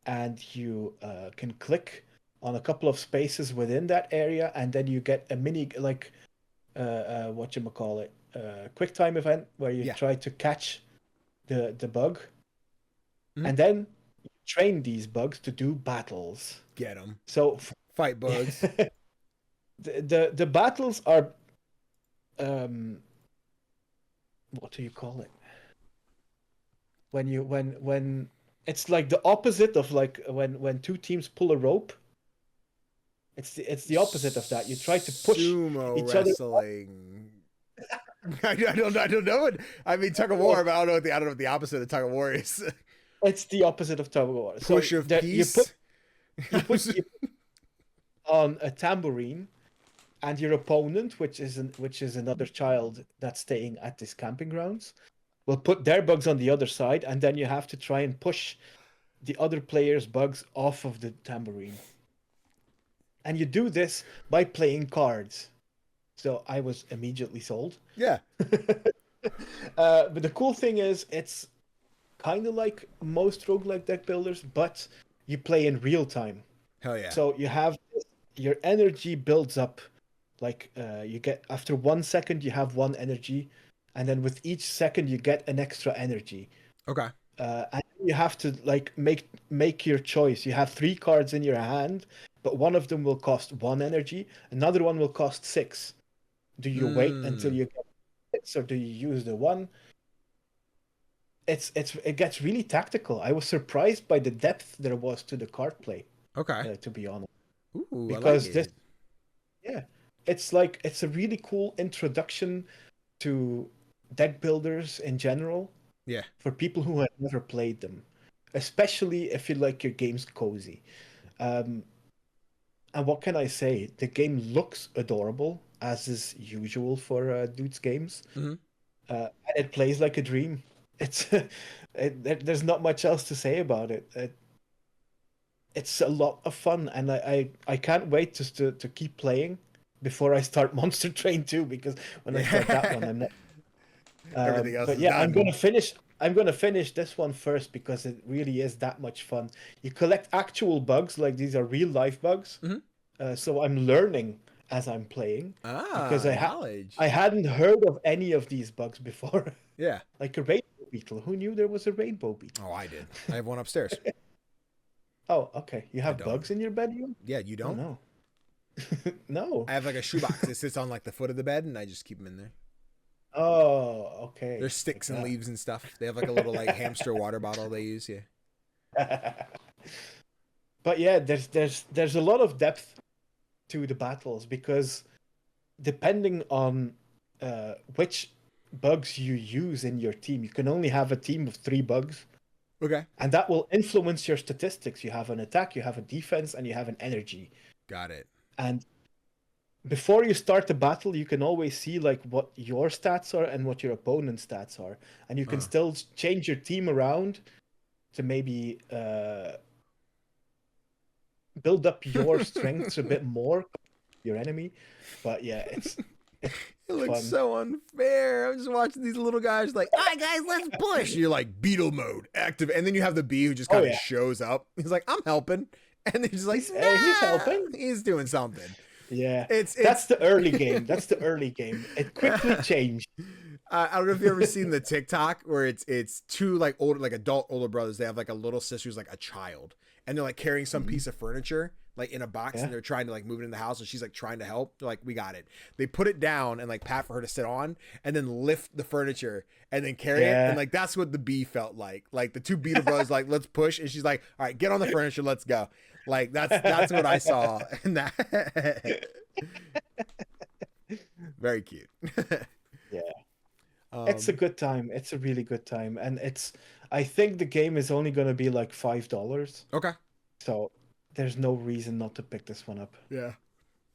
Speaker 2: and you can click on a couple of spaces within that area, and then you get a mini whatchamacallit, quick time event where you try to catch the bug, and then you train these bugs to do battles.
Speaker 1: Get them.
Speaker 2: So
Speaker 1: fight bugs.
Speaker 2: the battles are what do you call it? When it's like the opposite of like when two teams pull a rope. It's the opposite of that. You try to push each
Speaker 1: wrestling. I don't know what I mean. Tug of war, but I don't know what the opposite of tug of war is.
Speaker 2: It's the opposite of tug of war.
Speaker 1: Push of peace.
Speaker 2: You put on a tambourine, and your opponent, which is another child that's staying at this camping grounds, will put their bugs on the other side, and then you have to try and push the other player's bugs off of the tambourine. And you do this by playing cards. So I was immediately sold.
Speaker 1: Yeah.
Speaker 2: But the cool thing is, it's kind of like most roguelike deck builders, but you play in real time.
Speaker 1: Hell yeah.
Speaker 2: So you have your energy builds up. Like you get, after 1 second, you have 1 energy. And then with each second, you get an extra energy.
Speaker 1: Okay.
Speaker 2: And you have to like make your choice. You have 3 cards in your hand, but one of them will cost 1 energy. Another one will cost 6. Do you wait until you get 6, or do you use the 1? It gets really tactical. I was surprised by the depth there was to the card play.
Speaker 1: Okay.
Speaker 2: To be honest.
Speaker 1: Ooh,
Speaker 2: because
Speaker 1: I like it.
Speaker 2: It's a really cool introduction to deck builders in general.
Speaker 1: Yeah.
Speaker 2: For people who have never played them, especially if you like your games cozy. And what can I say? The game looks adorable, as is usual for Dude's games.
Speaker 1: Mm-hmm.
Speaker 2: And it plays like a dream. There's not much else to say about it. It's a lot of fun, and I can't wait just to keep playing before I start Monster Train 2, because when I start that one, I'm not.
Speaker 1: Everything else.
Speaker 2: But yeah, I'm gonna finish this one first, because it really is that much fun. You collect actual bugs, like these are real life bugs.
Speaker 1: Mm-hmm.
Speaker 2: So I'm learning as I'm playing, because
Speaker 1: I
Speaker 2: hadn't heard of any of these bugs before.
Speaker 1: Yeah.
Speaker 2: Like a rainbow beetle. Who knew there was a rainbow beetle?
Speaker 1: Oh, I did. I have one upstairs.
Speaker 2: Oh, okay. You have bugs in your bedroom?
Speaker 1: Yeah, you don't?
Speaker 2: Oh, no. No.
Speaker 1: I have like a shoebox. It sits on like the foot of the bed, and I just keep them in there.
Speaker 2: Oh, okay.
Speaker 1: There's sticks and leaves and stuff. They have like a little like hamster water bottle they use. Yeah.
Speaker 2: But yeah, there's a lot of depth to the battles, because depending on which bugs you use in your team, you can only have a team of 3 bugs.
Speaker 1: Okay.
Speaker 2: And that will influence your statistics. You have an attack, you have a defense, and you have an energy.
Speaker 1: Got it.
Speaker 2: And before you start the battle, you can always see like what your stats are and what your opponent's stats are, and you can still change your team around to maybe build up your strengths a bit more, your enemy. But yeah, it's
Speaker 1: it looks
Speaker 2: fun.
Speaker 1: So unfair. I'm just watching these little guys like, all right, guys, let's push. You're like, beetle mode active, and then you have the bee who just kind of shows up. He's like, I'm helping, and they're just like, nah,
Speaker 2: he's helping.
Speaker 1: He's doing something.
Speaker 2: Yeah, that's the early game. That's the early game. It quickly changed.
Speaker 1: I don't know if you've ever seen the TikTok where it's 2 like adult older brothers. They have like a little sister who's like a child, and they're like carrying some piece of furniture like in a box, and they're trying to like move it in the house, and she's like trying to help. They're like, we got it. They put it down and like pat for her to sit on, and then lift the furniture and then carry it, and like that's what the bee felt like. Like the 2 beetle brothers like, let's push, and she's like, all right, get on the furniture, let's go. Like that's what I saw in that. Very cute.
Speaker 2: Yeah. It's a good time. It's a really good time. And I think the game is only going to be like $5.
Speaker 1: Okay.
Speaker 2: So there's no reason not to pick this one up.
Speaker 1: Yeah.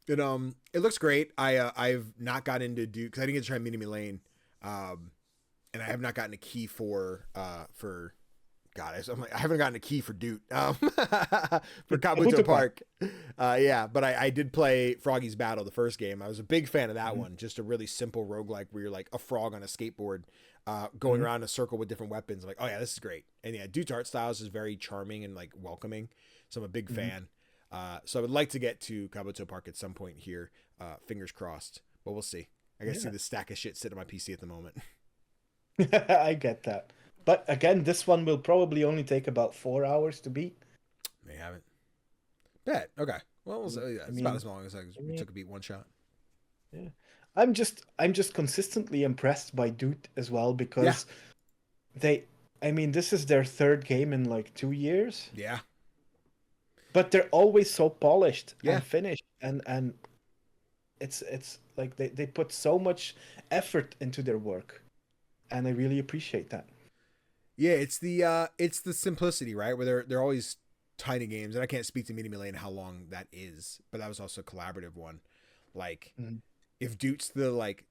Speaker 1: It looks great. I've not got into Duke, because I didn't get to try Mini Me Lane. And I have not gotten a key for God, I haven't gotten a key for Doot for Kabuto Park. Yeah, but I did play Froggy's Battle, the first game. I was a big fan of that one. Just a really simple roguelike where you're like a frog on a skateboard going around a circle with different weapons. I'm like, oh yeah, this is great. And yeah, Doot's art styles is very charming and like welcoming. So I'm a big fan. So I would like to get to Kabuto Park at some point here. Fingers crossed, but we'll see. I gotta see the stack of shit sitting on my PC at the moment.
Speaker 2: I get that. But again, this one will probably only take about 4 hours to beat.
Speaker 1: May have it. Bet. Okay. Well, it's about as long as we took a beat one shot.
Speaker 2: Yeah. I'm just consistently impressed by Doot as well because this is their third game in like 2 years.
Speaker 1: Yeah.
Speaker 2: But they're always so polished and finished and it's like they put so much effort into their work. And I really appreciate that.
Speaker 1: Yeah, it's the simplicity, right? Where they're always tiny games, and I can't speak to Meaty Millie and how long that is, but that was also a collaborative one. Like, if Doot's the like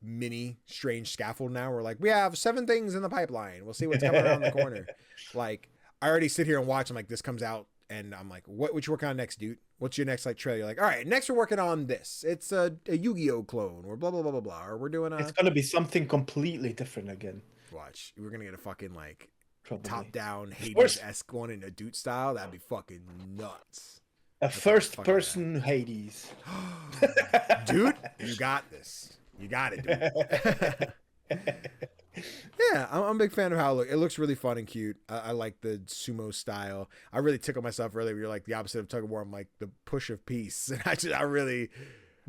Speaker 1: mini strange scaffold now, we're like, we have 7 things in the pipeline. We'll see what's coming around the corner. Like, I already sit here and watch. I'm like, this comes out, and I'm like, what you working on next, Doot? What's your next like trailer? You're like, all right, next we're working on this. It's a Yu-Gi-Oh clone, or blah blah blah blah blah, or we're doing
Speaker 2: It's gonna be something completely different again.
Speaker 1: Watch, we're gonna get a fucking like
Speaker 2: Probably.
Speaker 1: top-down Hades-esque one in a Doot style. That'd be fucking nuts.
Speaker 2: That's first-person Hades.
Speaker 1: Dude, you got this. You got it, dude. Yeah, I'm a big fan of how it looks really fun and cute. I like the sumo style. I really tickled myself earlier. You're like the opposite of tug of war. I'm like the push of peace. And I really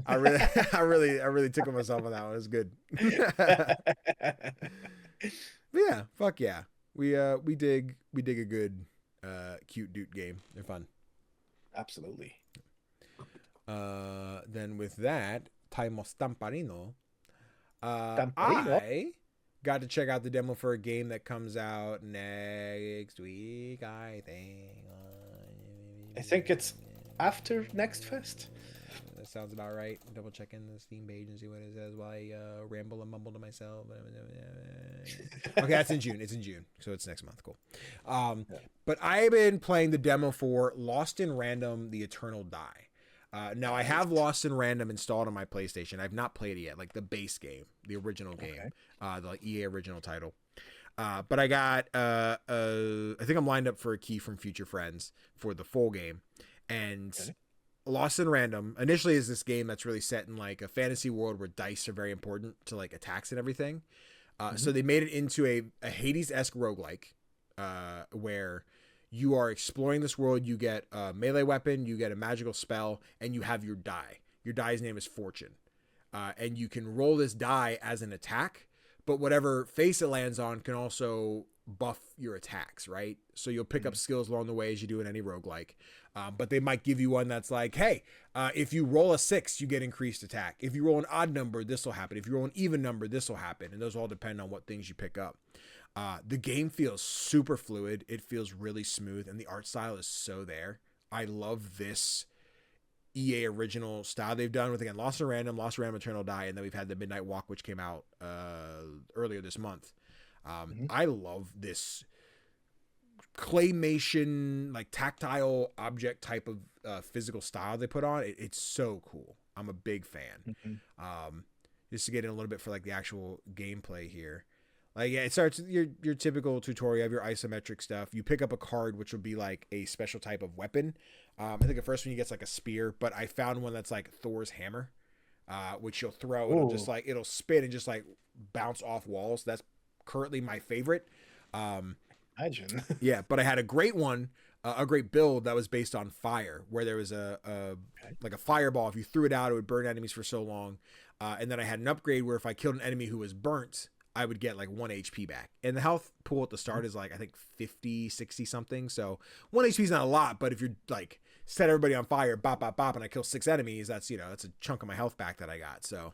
Speaker 1: tickled myself on that one. It was good. But yeah, fuck yeah. We dig a good cute Doot game. They're fun.
Speaker 2: Absolutely.
Speaker 1: Then with that, Taimo Stamparino. I got to check out the demo for a game that comes out next week, I
Speaker 2: think it's after Next Fest.
Speaker 1: That sounds about right. Double checking the Steam page and see what it says while I ramble and mumble to myself. Okay, that's in June. It's in June, so it's next month. Cool. But I've been playing the demo for Lost in Random: The Eternal Die. Now I have Lost in Random installed on my PlayStation. I've not played it yet, like the base game, the original game, the EA original title. But I got, I think I'm lined up for a key from Future Friends for the full game. And Lost in Random initially is this game that's really set in like a fantasy world where dice are very important to like attacks and everything. So they made it into a Hades-esque roguelike, where you are exploring this world. You get a melee weapon, you get a magical spell, and you have your die. Your die's name is Fortune. And you can roll this die as an attack, but whatever face it lands on can also buff your attacks, right? So you'll pick up skills along the way as you do in any roguelike. But they might give you one that's like, hey, if you roll a 6, you get increased attack. If you roll an odd number, this will happen. If you roll an even number, this will happen. And those all depend on what things you pick up. The game feels super fluid. It feels really smooth, and the art style is so there. I love this EA original style they've done with, again, Lost in Random, Eternal Die, and then we've had the Midnight Walk, which came out earlier this month. I love this claymation, like tactile object type of physical style they put on. It's so cool. I'm a big fan. Just to get in a little bit for like the actual gameplay here. Like, yeah, it starts your typical tutorial. You have your isometric stuff. You pick up a card, which would be like a special type of weapon. I think the first one you get's like a spear, but I found one that's like Thor's hammer, which you'll throw. It'll just like, it'll spin and just like bounce off walls. That's currently my favorite.
Speaker 2: Imagine.
Speaker 1: Yeah, but I had a great one, a great build that was based on fire, where there was like a fireball. If you threw it out, it would burn enemies for so long. And then I had an upgrade where if I killed an enemy who was burnt, I would get like 1 HP back. And the health pool at the start is like, I think 50, 60 something. So 1 HP is not a lot, but if you're like set everybody on fire, bop, bop, bop, and I kill 6 enemies, that's, you know, that's a chunk of my health back that I got. So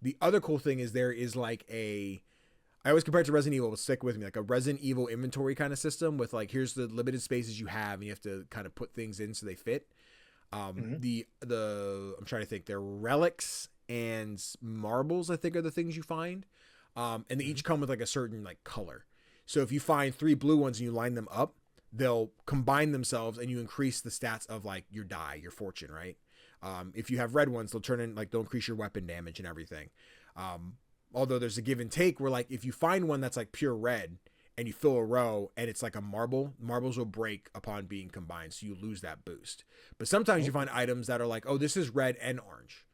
Speaker 1: the other cool thing is there is like I always compare it to Resident Evil, but stick with me, like a Resident Evil inventory kind of system with like, here's the limited spaces you have, and you have to kind of put things in so they fit. I'm trying to think, they're relics and marbles, I think, are the things you find. And they each come with like a certain like color. So if you find 3 blue ones and you line them up, they'll combine themselves and you increase the stats of like your die, your fortune, right? If you have red ones, they'll turn in, like, they'll increase your weapon damage and everything. Although there's a give and take where, like, if you find one that's like pure red and you fill a row and it's like a marble, marbles will break upon being combined. So you lose that boost. But sometimes you find items that are like, oh, this is red and orange.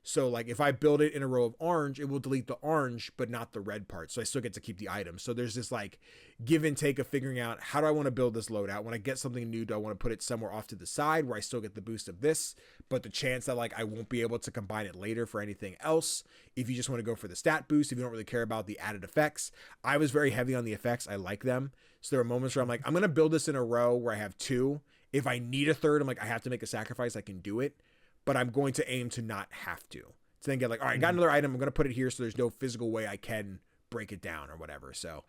Speaker 1: So like if I build it in a row of orange, it will delete the orange, but not the red part. So I still get to keep the item. So there's this like give and take of figuring out, how do I want to build this loadout? When I get something new, do I want to put it somewhere off to the side where I still get the boost of this, but the chance that like I won't be able to combine it later for anything else? If you just want to go for the stat boost, if you don't really care about the added effects, I was very heavy on the effects. I like them. So there are moments where I'm like, I'm going to build this in a row where I have 2. If I need a third, I'm like, I have to make a sacrifice. I can do it, but I'm going to aim to not have to. So then get like, all right, I got another item. I'm going to put it here so there's no physical way I can break it down or whatever. So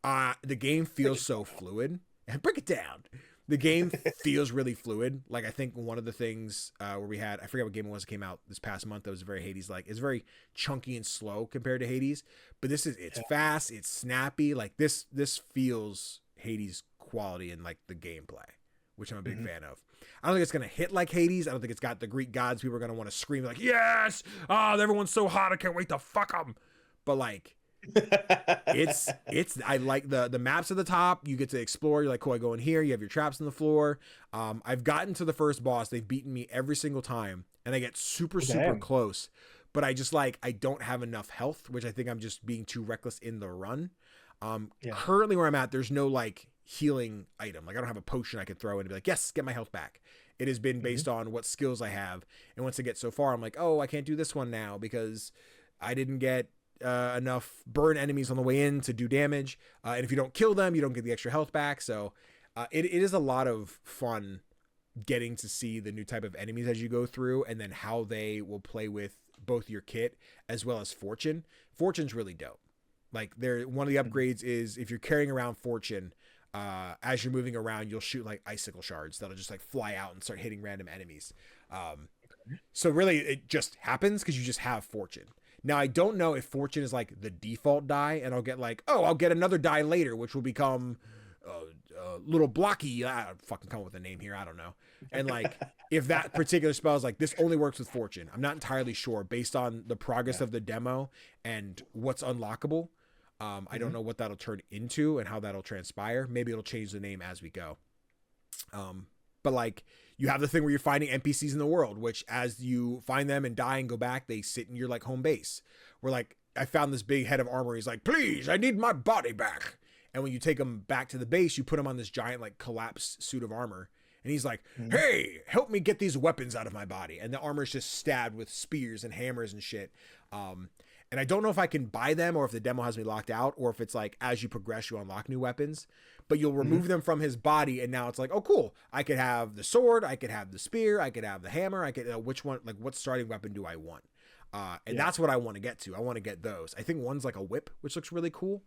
Speaker 1: the game feels so fluid. And break it down. The game feels really fluid. Like, I think one of the things where we had, I forget what game it was that came out this past month that was very Hades-like. It's very chunky and slow compared to Hades. But it's fast. It's snappy. Like, this feels Hades quality in, like, the gameplay, which I'm a big fan of. I don't think it's going to hit like Hades. I don't think it's got the Greek gods. People are going to want to scream like, yes! Oh, everyone's so hot. I can't wait to fuck them. But like, I like the maps at the top. You get to explore. You're like, cool, I go in here. You have your traps on the floor. I've gotten to the first boss. They've beaten me every single time. And I get super close. But I just like, I don't have enough health, which I think I'm just being too reckless in the run. Currently where I'm at, there's no like healing item. Like I don't have a potion I could throw in and be like, yes, get my health back. It has been based on what skills I have. And once I get so far, I'm like, oh, I can't do this one now because I didn't get enough burn enemies on the way in to do damage. And if you don't kill them, you don't get the extra health back. So it is a lot of fun getting to see the new type of enemies as you go through and then how they will play with both your kit as well as fortune. Fortune's really dope. Like one of the upgrades is if you're carrying around fortune, as you're moving around, you'll shoot like icicle shards that'll just like fly out and start hitting random enemies. So really it just happens because you just have fortune. Now I don't know if fortune is like the default die and I'll get like, oh, I'll get another die later, which will become little blocky. I fucking come up with a name here. I don't know. And like, if that particular spell is like, this only works with fortune. I'm not entirely sure based on the progress of the demo and what's unlockable. I don't know what that'll turn into and how that'll transpire. Maybe it'll change the name as we go. But like you have the thing where you're finding NPCs in the world, which as you find them and die and go back, they sit in your like home base. Where like, I found this big head of armor. He's like, please, I need my body back. And when you take him back to the base, you put him on this giant like collapsed suit of armor. And he's like, hey, help me get these weapons out of my body. And the armor's just stabbed with spears and hammers and shit. And I don't know if I can buy them or if the demo has me locked out or if it's like as you progress, you unlock new weapons. But you'll remove them from his body. And now it's like, oh, cool. I could have the sword. I could have the spear. I could have the hammer. I could, which one, like what starting weapon do I want? And that's what I want to get to. I want to get those. I think one's like a whip, which looks really cool.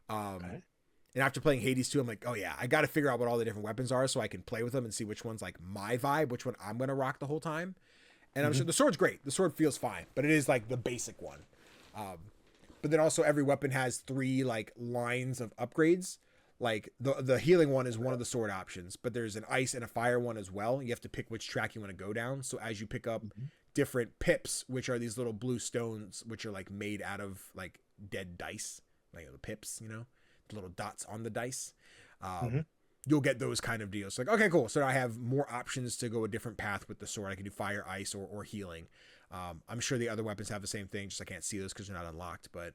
Speaker 1: And after playing Hades 2, I'm like, oh yeah, I got to figure out what all the different weapons are so I can play with them and see which one's like my vibe, which one I'm going to rock the whole time. And I'm sure the sword's great. The sword feels fine, but it is like the basic one. But then also every weapon has 3 like lines of upgrades. Like the healing one is one of the sword options, but there's an ice and a fire one as well. You have to pick which track you want to go down. So as you pick up different pips, which are these little blue stones, which are like made out of like dead dice, like the pips, you know, the little dots on the dice. You'll get those kind of deals. Like, okay, cool. So I have more options to go a different path with the sword. I can do fire, ice, or healing. I'm sure the other weapons have the same thing. Just I can't see those because they're not unlocked. But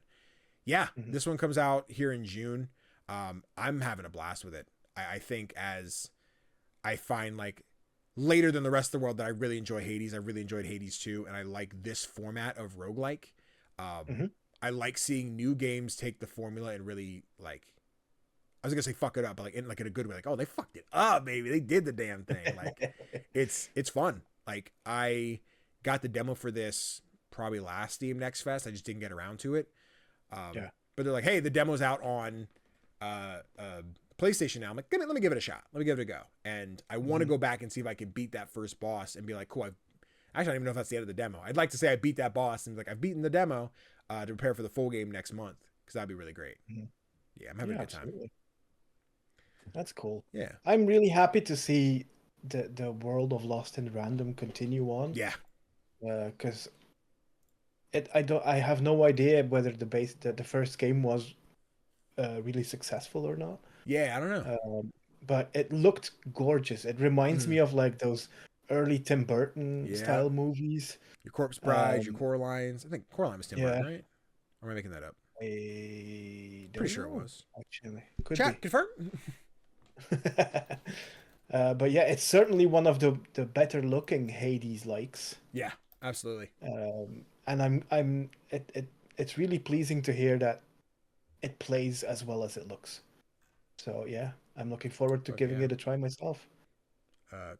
Speaker 1: yeah, this one comes out here in June. I'm having a blast with it. I think as I find like later than the rest of the world that I really enjoy Hades. I really enjoyed Hades 2, and I like this format of roguelike. I like seeing new games take the formula and really like, I was gonna say fuck it up, but like in a good way. Like, oh, they fucked it up, baby. They did the damn thing. Like, it's fun. Like, I got the demo for this probably last Steam Next Fest. I just didn't get around to it. But they're like, hey, the demo's out on PlayStation now. I'm like, let me give it a shot. Let me give it a go. And I want to go back and see if I can beat that first boss and be like, cool. Actually, I don't even know if that's the end of the demo. I'd like to say I beat that boss and be like, I've beaten the demo to prepare for the full game next month, because that'd be really great. Yeah, I'm having a good time.
Speaker 2: That's cool.
Speaker 1: Yeah.
Speaker 2: I'm really happy to see the world of Lost in Random continue on.
Speaker 1: Yeah.
Speaker 2: Because I have no idea whether the first game was really successful or not.
Speaker 1: Yeah, I don't know.
Speaker 2: But it looked gorgeous. It reminds me of like those early Tim Burton style movies.
Speaker 1: Your Corpse Bride, your Coralines. I think Coraline was Tim Burton, right? Or am I making that up?
Speaker 2: I don't
Speaker 1: Pretty sure
Speaker 2: know,
Speaker 1: it was.
Speaker 2: actually. Could
Speaker 1: Chat,
Speaker 2: be.
Speaker 1: confirm.
Speaker 2: But yeah, it's certainly one of the better looking Hades likes.
Speaker 1: Yeah, absolutely.
Speaker 2: And it's really pleasing to hear that it plays as well as it looks. So yeah, I'm looking forward to giving it a try myself.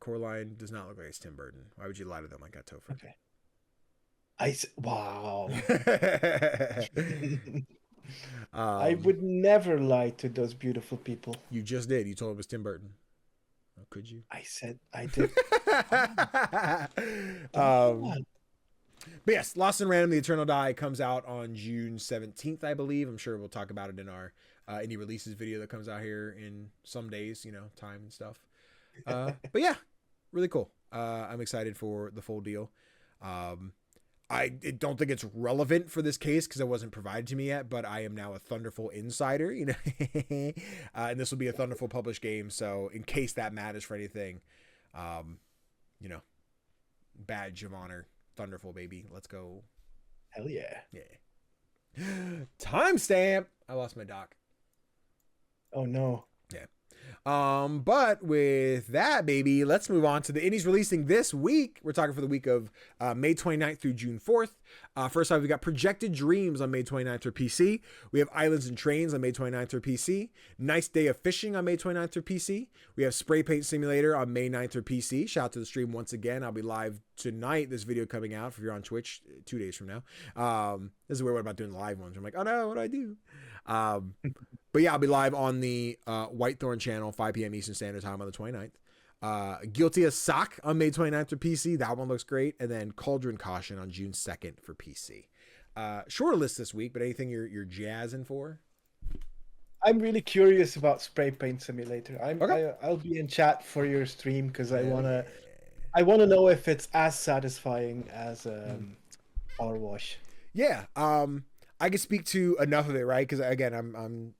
Speaker 1: Coraline does not look like it's Tim Burton. Why would you lie to them like that, Tofr?
Speaker 2: Okay. Wow. I would never lie to those beautiful people.
Speaker 1: You just did. You told it was Tim Burton. Oh, could you?
Speaker 2: I said I did.
Speaker 1: But yes, Lost in Random, The Eternal Die comes out on June 17th, I believe. I'm sure we'll talk about it in our indie releases video that comes out here in some days, time and stuff. But yeah, really cool. I'm excited for the full deal. I don't think it's relevant for this case because it wasn't provided to me yet, but I am now a Thunderful insider, and this will be a Thunderful published game. So in case that matters for anything, badge of honor, Thunderful, baby. Let's go.
Speaker 2: Hell yeah.
Speaker 1: Yeah. Timestamp. I lost my doc.
Speaker 2: Oh no.
Speaker 1: Yeah. But with that, baby, let's move on to the indies releasing this week. We're talking for the week of May 29th through June 4th. First off, we got Projected Dreams on May 29th for PC. We have Islands and Trains on May 29th for PC. Nice Day of Fishing on May 29th for PC. We have Spray Paint Simulator on May 9th for PC. Shout out to the stream once again. I'll be live tonight. This video coming out if you're on Twitch 2 days from now. This is weird about doing live ones. I'm like, oh no, what do I do? But yeah, I'll be live on the Whitethorn channel, 5 p.m. Eastern Standard Time on the 29th. Guilty as Sock on May 29th for PC. That one looks great. And then Cauldron Caution on June 2nd for PC. Shorter list this week, but anything you're jazzing for?
Speaker 2: I'm really curious about Spray Paint Simulator. I'll be in chat for your stream because I wanna know if it's as satisfying as Power Wash.
Speaker 1: Yeah, I can speak to enough of it, right? Because again, I'm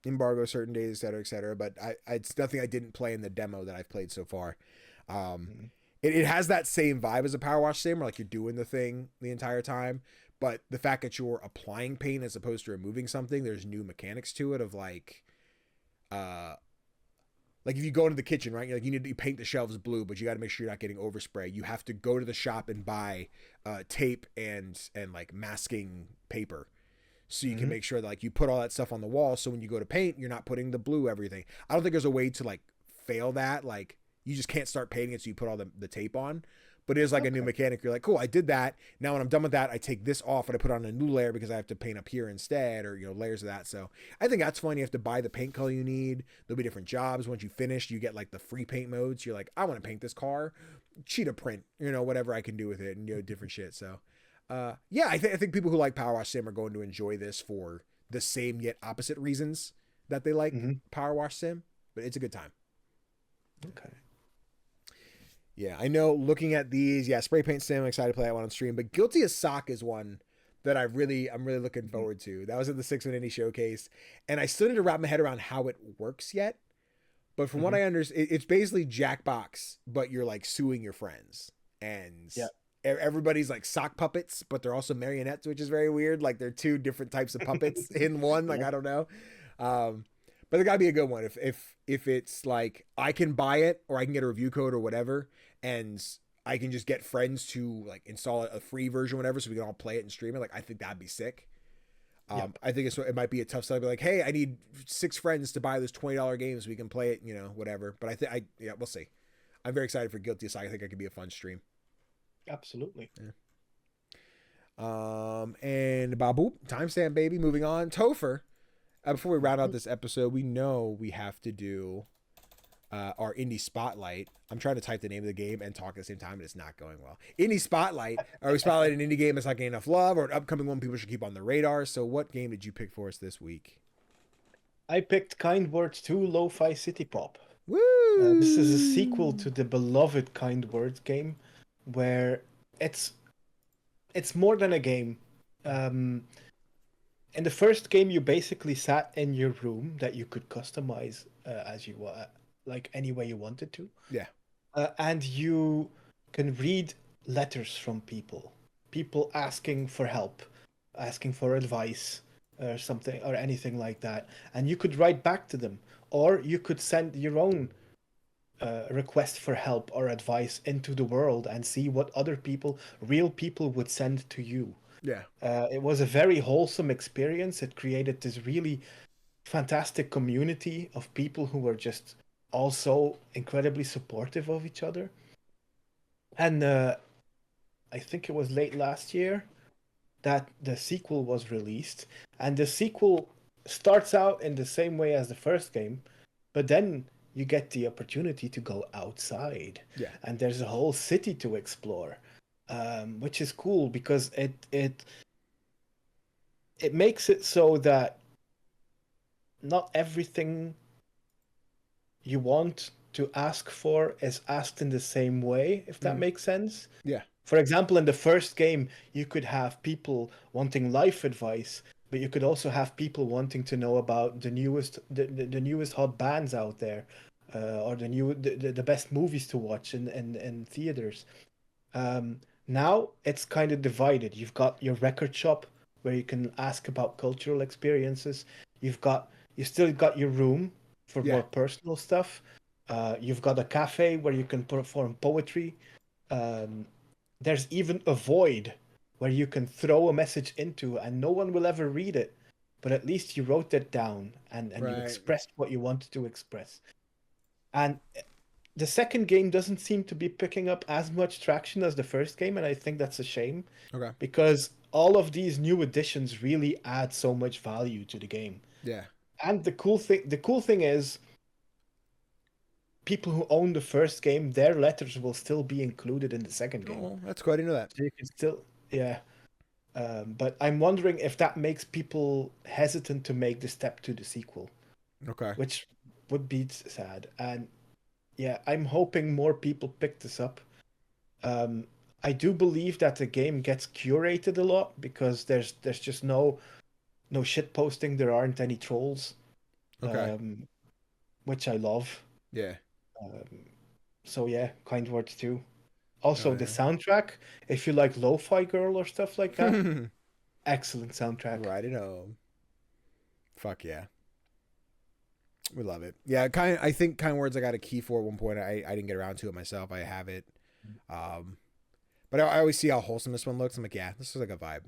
Speaker 1: embargo certain days, et cetera. But it's nothing I didn't play in the demo that I've played so far. It has that same vibe as a Power Wash sim, where like you're doing the thing the entire time. But the fact that you're applying paint as opposed to removing something, there's new mechanics to it of like if you go into the kitchen, right? You need to paint the shelves blue, but you got to make sure you're not getting overspray. You have to go to the shop and buy tape and like masking paper, so you can make sure that like you put all that stuff on the wall. So when you go to paint, you're not putting the blue everything. I don't think there's a way to like fail that. Like you just can't start painting it so you put all the tape on. But it is like a new mechanic. You're like, cool, I did that. Now when I'm done with that, I take this off and I put on a new layer because I have to paint up here instead, or layers of that. So I think that's fun. You have to buy the paint color you need. There'll be different jobs. Once you finish, you get like the free paint modes. You're like, I want to paint this car, cheetah print, whatever I can do with it, and different shit. So yeah, I think people who like Power Wash Sim are going to enjoy this for the same yet opposite reasons that they like Power Wash Sim, but it's a good time.
Speaker 2: Okay.
Speaker 1: Yeah, I know looking at these, Spray Paint Sim, I'm excited to play that one on stream, but Guilty as Sock is one that I'm really looking forward to. That was at the 6-1 Indie Showcase, and I still need to wrap my head around how it works yet. But from what I understand, it's basically Jackbox, but you're like suing your friends. And everybody's like sock puppets, but they're also marionettes, which is very weird. Like they're two different types of puppets in one. Like, I don't know. But there gotta be a good one. If it's like I can buy it or I can get a review code or whatever, and I can just get friends to like install a free version, whatever, so we can all play it and stream it. Like I think that'd be sick. I think it might be a tough sell. Be like, hey, I need 6 friends to buy this $20 game so we can play it, whatever. But we'll see. I'm very excited for Guilty as Sock. I think it could be a fun stream.
Speaker 2: Absolutely.
Speaker 1: Yeah. And Babu, timestamp, baby. Moving on. Tofr. Before we round out this episode, we know we have to do our Indie Spotlight. I'm trying to type the name of the game and talk at the same time, and it's not going well. Indie Spotlight. Are we spotlighting an indie game that's not getting enough love, or an upcoming one people should keep on the radar? So what game did you pick for us this week?
Speaker 2: I picked Kind Words 2 Lo-Fi City Pop.
Speaker 1: Woo!
Speaker 2: This is a sequel to the beloved Kind Words game, where it's it's more than a game. Um, in the first game, you basically sat in your room that you could customize as you like any way you wanted to.
Speaker 1: Yeah.
Speaker 2: And you can read letters from people asking for help, asking for advice or something or anything like that. And you could write back to them, or you could send your own request for help or advice into the world and see what other people, real people, would send to you.
Speaker 1: Yeah.
Speaker 2: It was a very wholesome experience. It created this really fantastic community of people who were just also incredibly supportive of each other. And I think it was late last year that the sequel was released. And the sequel starts out in the same way as the first game, but then you get the opportunity to go outside.
Speaker 1: Yeah.
Speaker 2: And there's a whole city to explore, which is cool because it makes it so that not everything you want to ask for is asked in the same way, if that makes sense.
Speaker 1: Yeah.
Speaker 2: For example, in the first game, you could have people wanting life advice, but you could also have people wanting to know about the newest hot bands out there, or the best movies to watch in theaters. Now it's kind of divided. You've got your record shop where you can ask about cultural experiences. You still got your room for more personal stuff. You've got a cafe where you can perform poetry. There's even a void where you can throw a message into and no one will ever read it, but at least you wrote it down and you expressed what you wanted to express. And the second game doesn't seem to be picking up as much traction as the first game, and I think that's a shame.
Speaker 1: Okay.
Speaker 2: Because all of these new additions really add so much value to the game.
Speaker 1: Yeah.
Speaker 2: And the cool thing is, people who own the first game, their letters will still be included in the second game.
Speaker 1: Oh, that's cool. I didn't know that.
Speaker 2: So you can still, yeah. But I'm wondering if that makes people hesitant to make the step to the sequel.
Speaker 1: Okay.
Speaker 2: Which would be sad. And yeah, I'm hoping more people pick this up. I do believe that the game gets curated a lot because there's just no shit posting. There aren't any trolls.
Speaker 1: Okay.
Speaker 2: Which I love.
Speaker 1: Yeah.
Speaker 2: So yeah, Kind Words 2. Also, the soundtrack, if you like Lo-Fi Girl or stuff like that, excellent soundtrack.
Speaker 1: Right, fuck yeah. We love it. Yeah, I think Kind Words I got a key for at one point. I didn't get around to it myself. I have it. But I always see how wholesome this one looks. I'm like, yeah, this is like a vibe.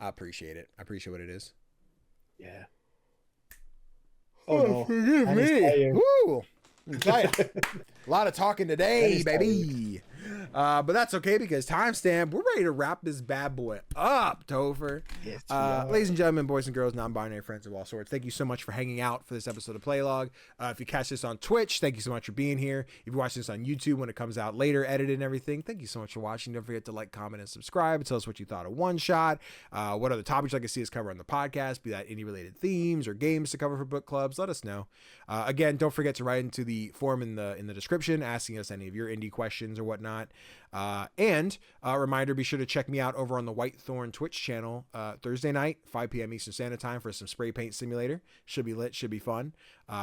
Speaker 1: I appreciate it. I appreciate what it is.
Speaker 2: Yeah.
Speaker 1: Oh no. Forgive me. Woo! A lot of talking today, baby. But that's okay because timestamp, we're ready to wrap this bad boy up, Tofr.
Speaker 2: Yes,
Speaker 1: ladies and gentlemen, boys and girls, non-binary friends of all sorts, thank you so much for hanging out for this episode of Playlog. If you catch this on Twitch, thank you so much for being here. If you're watching this on YouTube when it comes out later, edited and everything, thank you so much for watching. Don't forget to like, comment, and subscribe. And tell us what you thought of One Shot. What other topics you'd like to see us cover on the podcast, be that any related themes or games to cover for book clubs, let us know. Again, don't forget to write into the form in the description asking us any of your indie questions or whatnot. And a reminder, be sure to check me out over on the Whitethorn Twitch channel Thursday night, 5 p.m. Eastern Standard Time for some spray paint simulator. Should be lit, should be fun.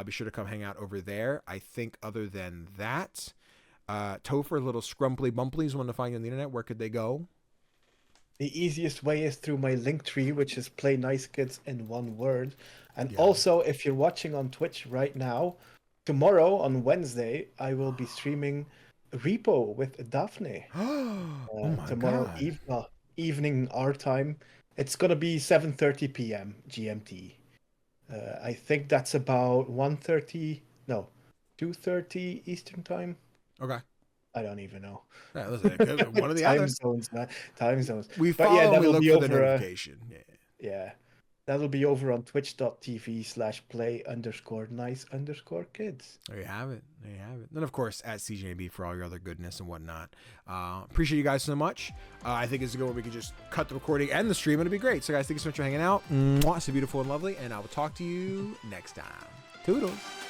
Speaker 1: Be sure to come hang out over there. I think other than that, Tofr, little scrumply bumplies want to find you on the internet. Where could they go?
Speaker 2: The easiest way is through my link tree, which is Play Nice Kids in one word. And also, if you're watching on Twitch right now, tomorrow on Wednesday, I will be streaming Repo with Daphne. Tomorrow evening our time. It's gonna be 7:30 p.m. GMT. I think that's about 2:30 Eastern time.
Speaker 1: Okay.
Speaker 2: I don't even know.
Speaker 1: Yeah, one of the other
Speaker 2: time zones. We
Speaker 1: follow. We look for the notification.
Speaker 2: Yeah. That'll be over on twitch.tv/play_nice_kids.
Speaker 1: There you have it. There you have it. And of course, at CGDannyB for all your other goodness and whatnot. Appreciate you guys so much. I think it's a good one. We can just cut the recording and the stream. It'll be great. So guys, thank you so much for hanging out. Mwah, so beautiful and lovely. And I will talk to you next time. Toodles.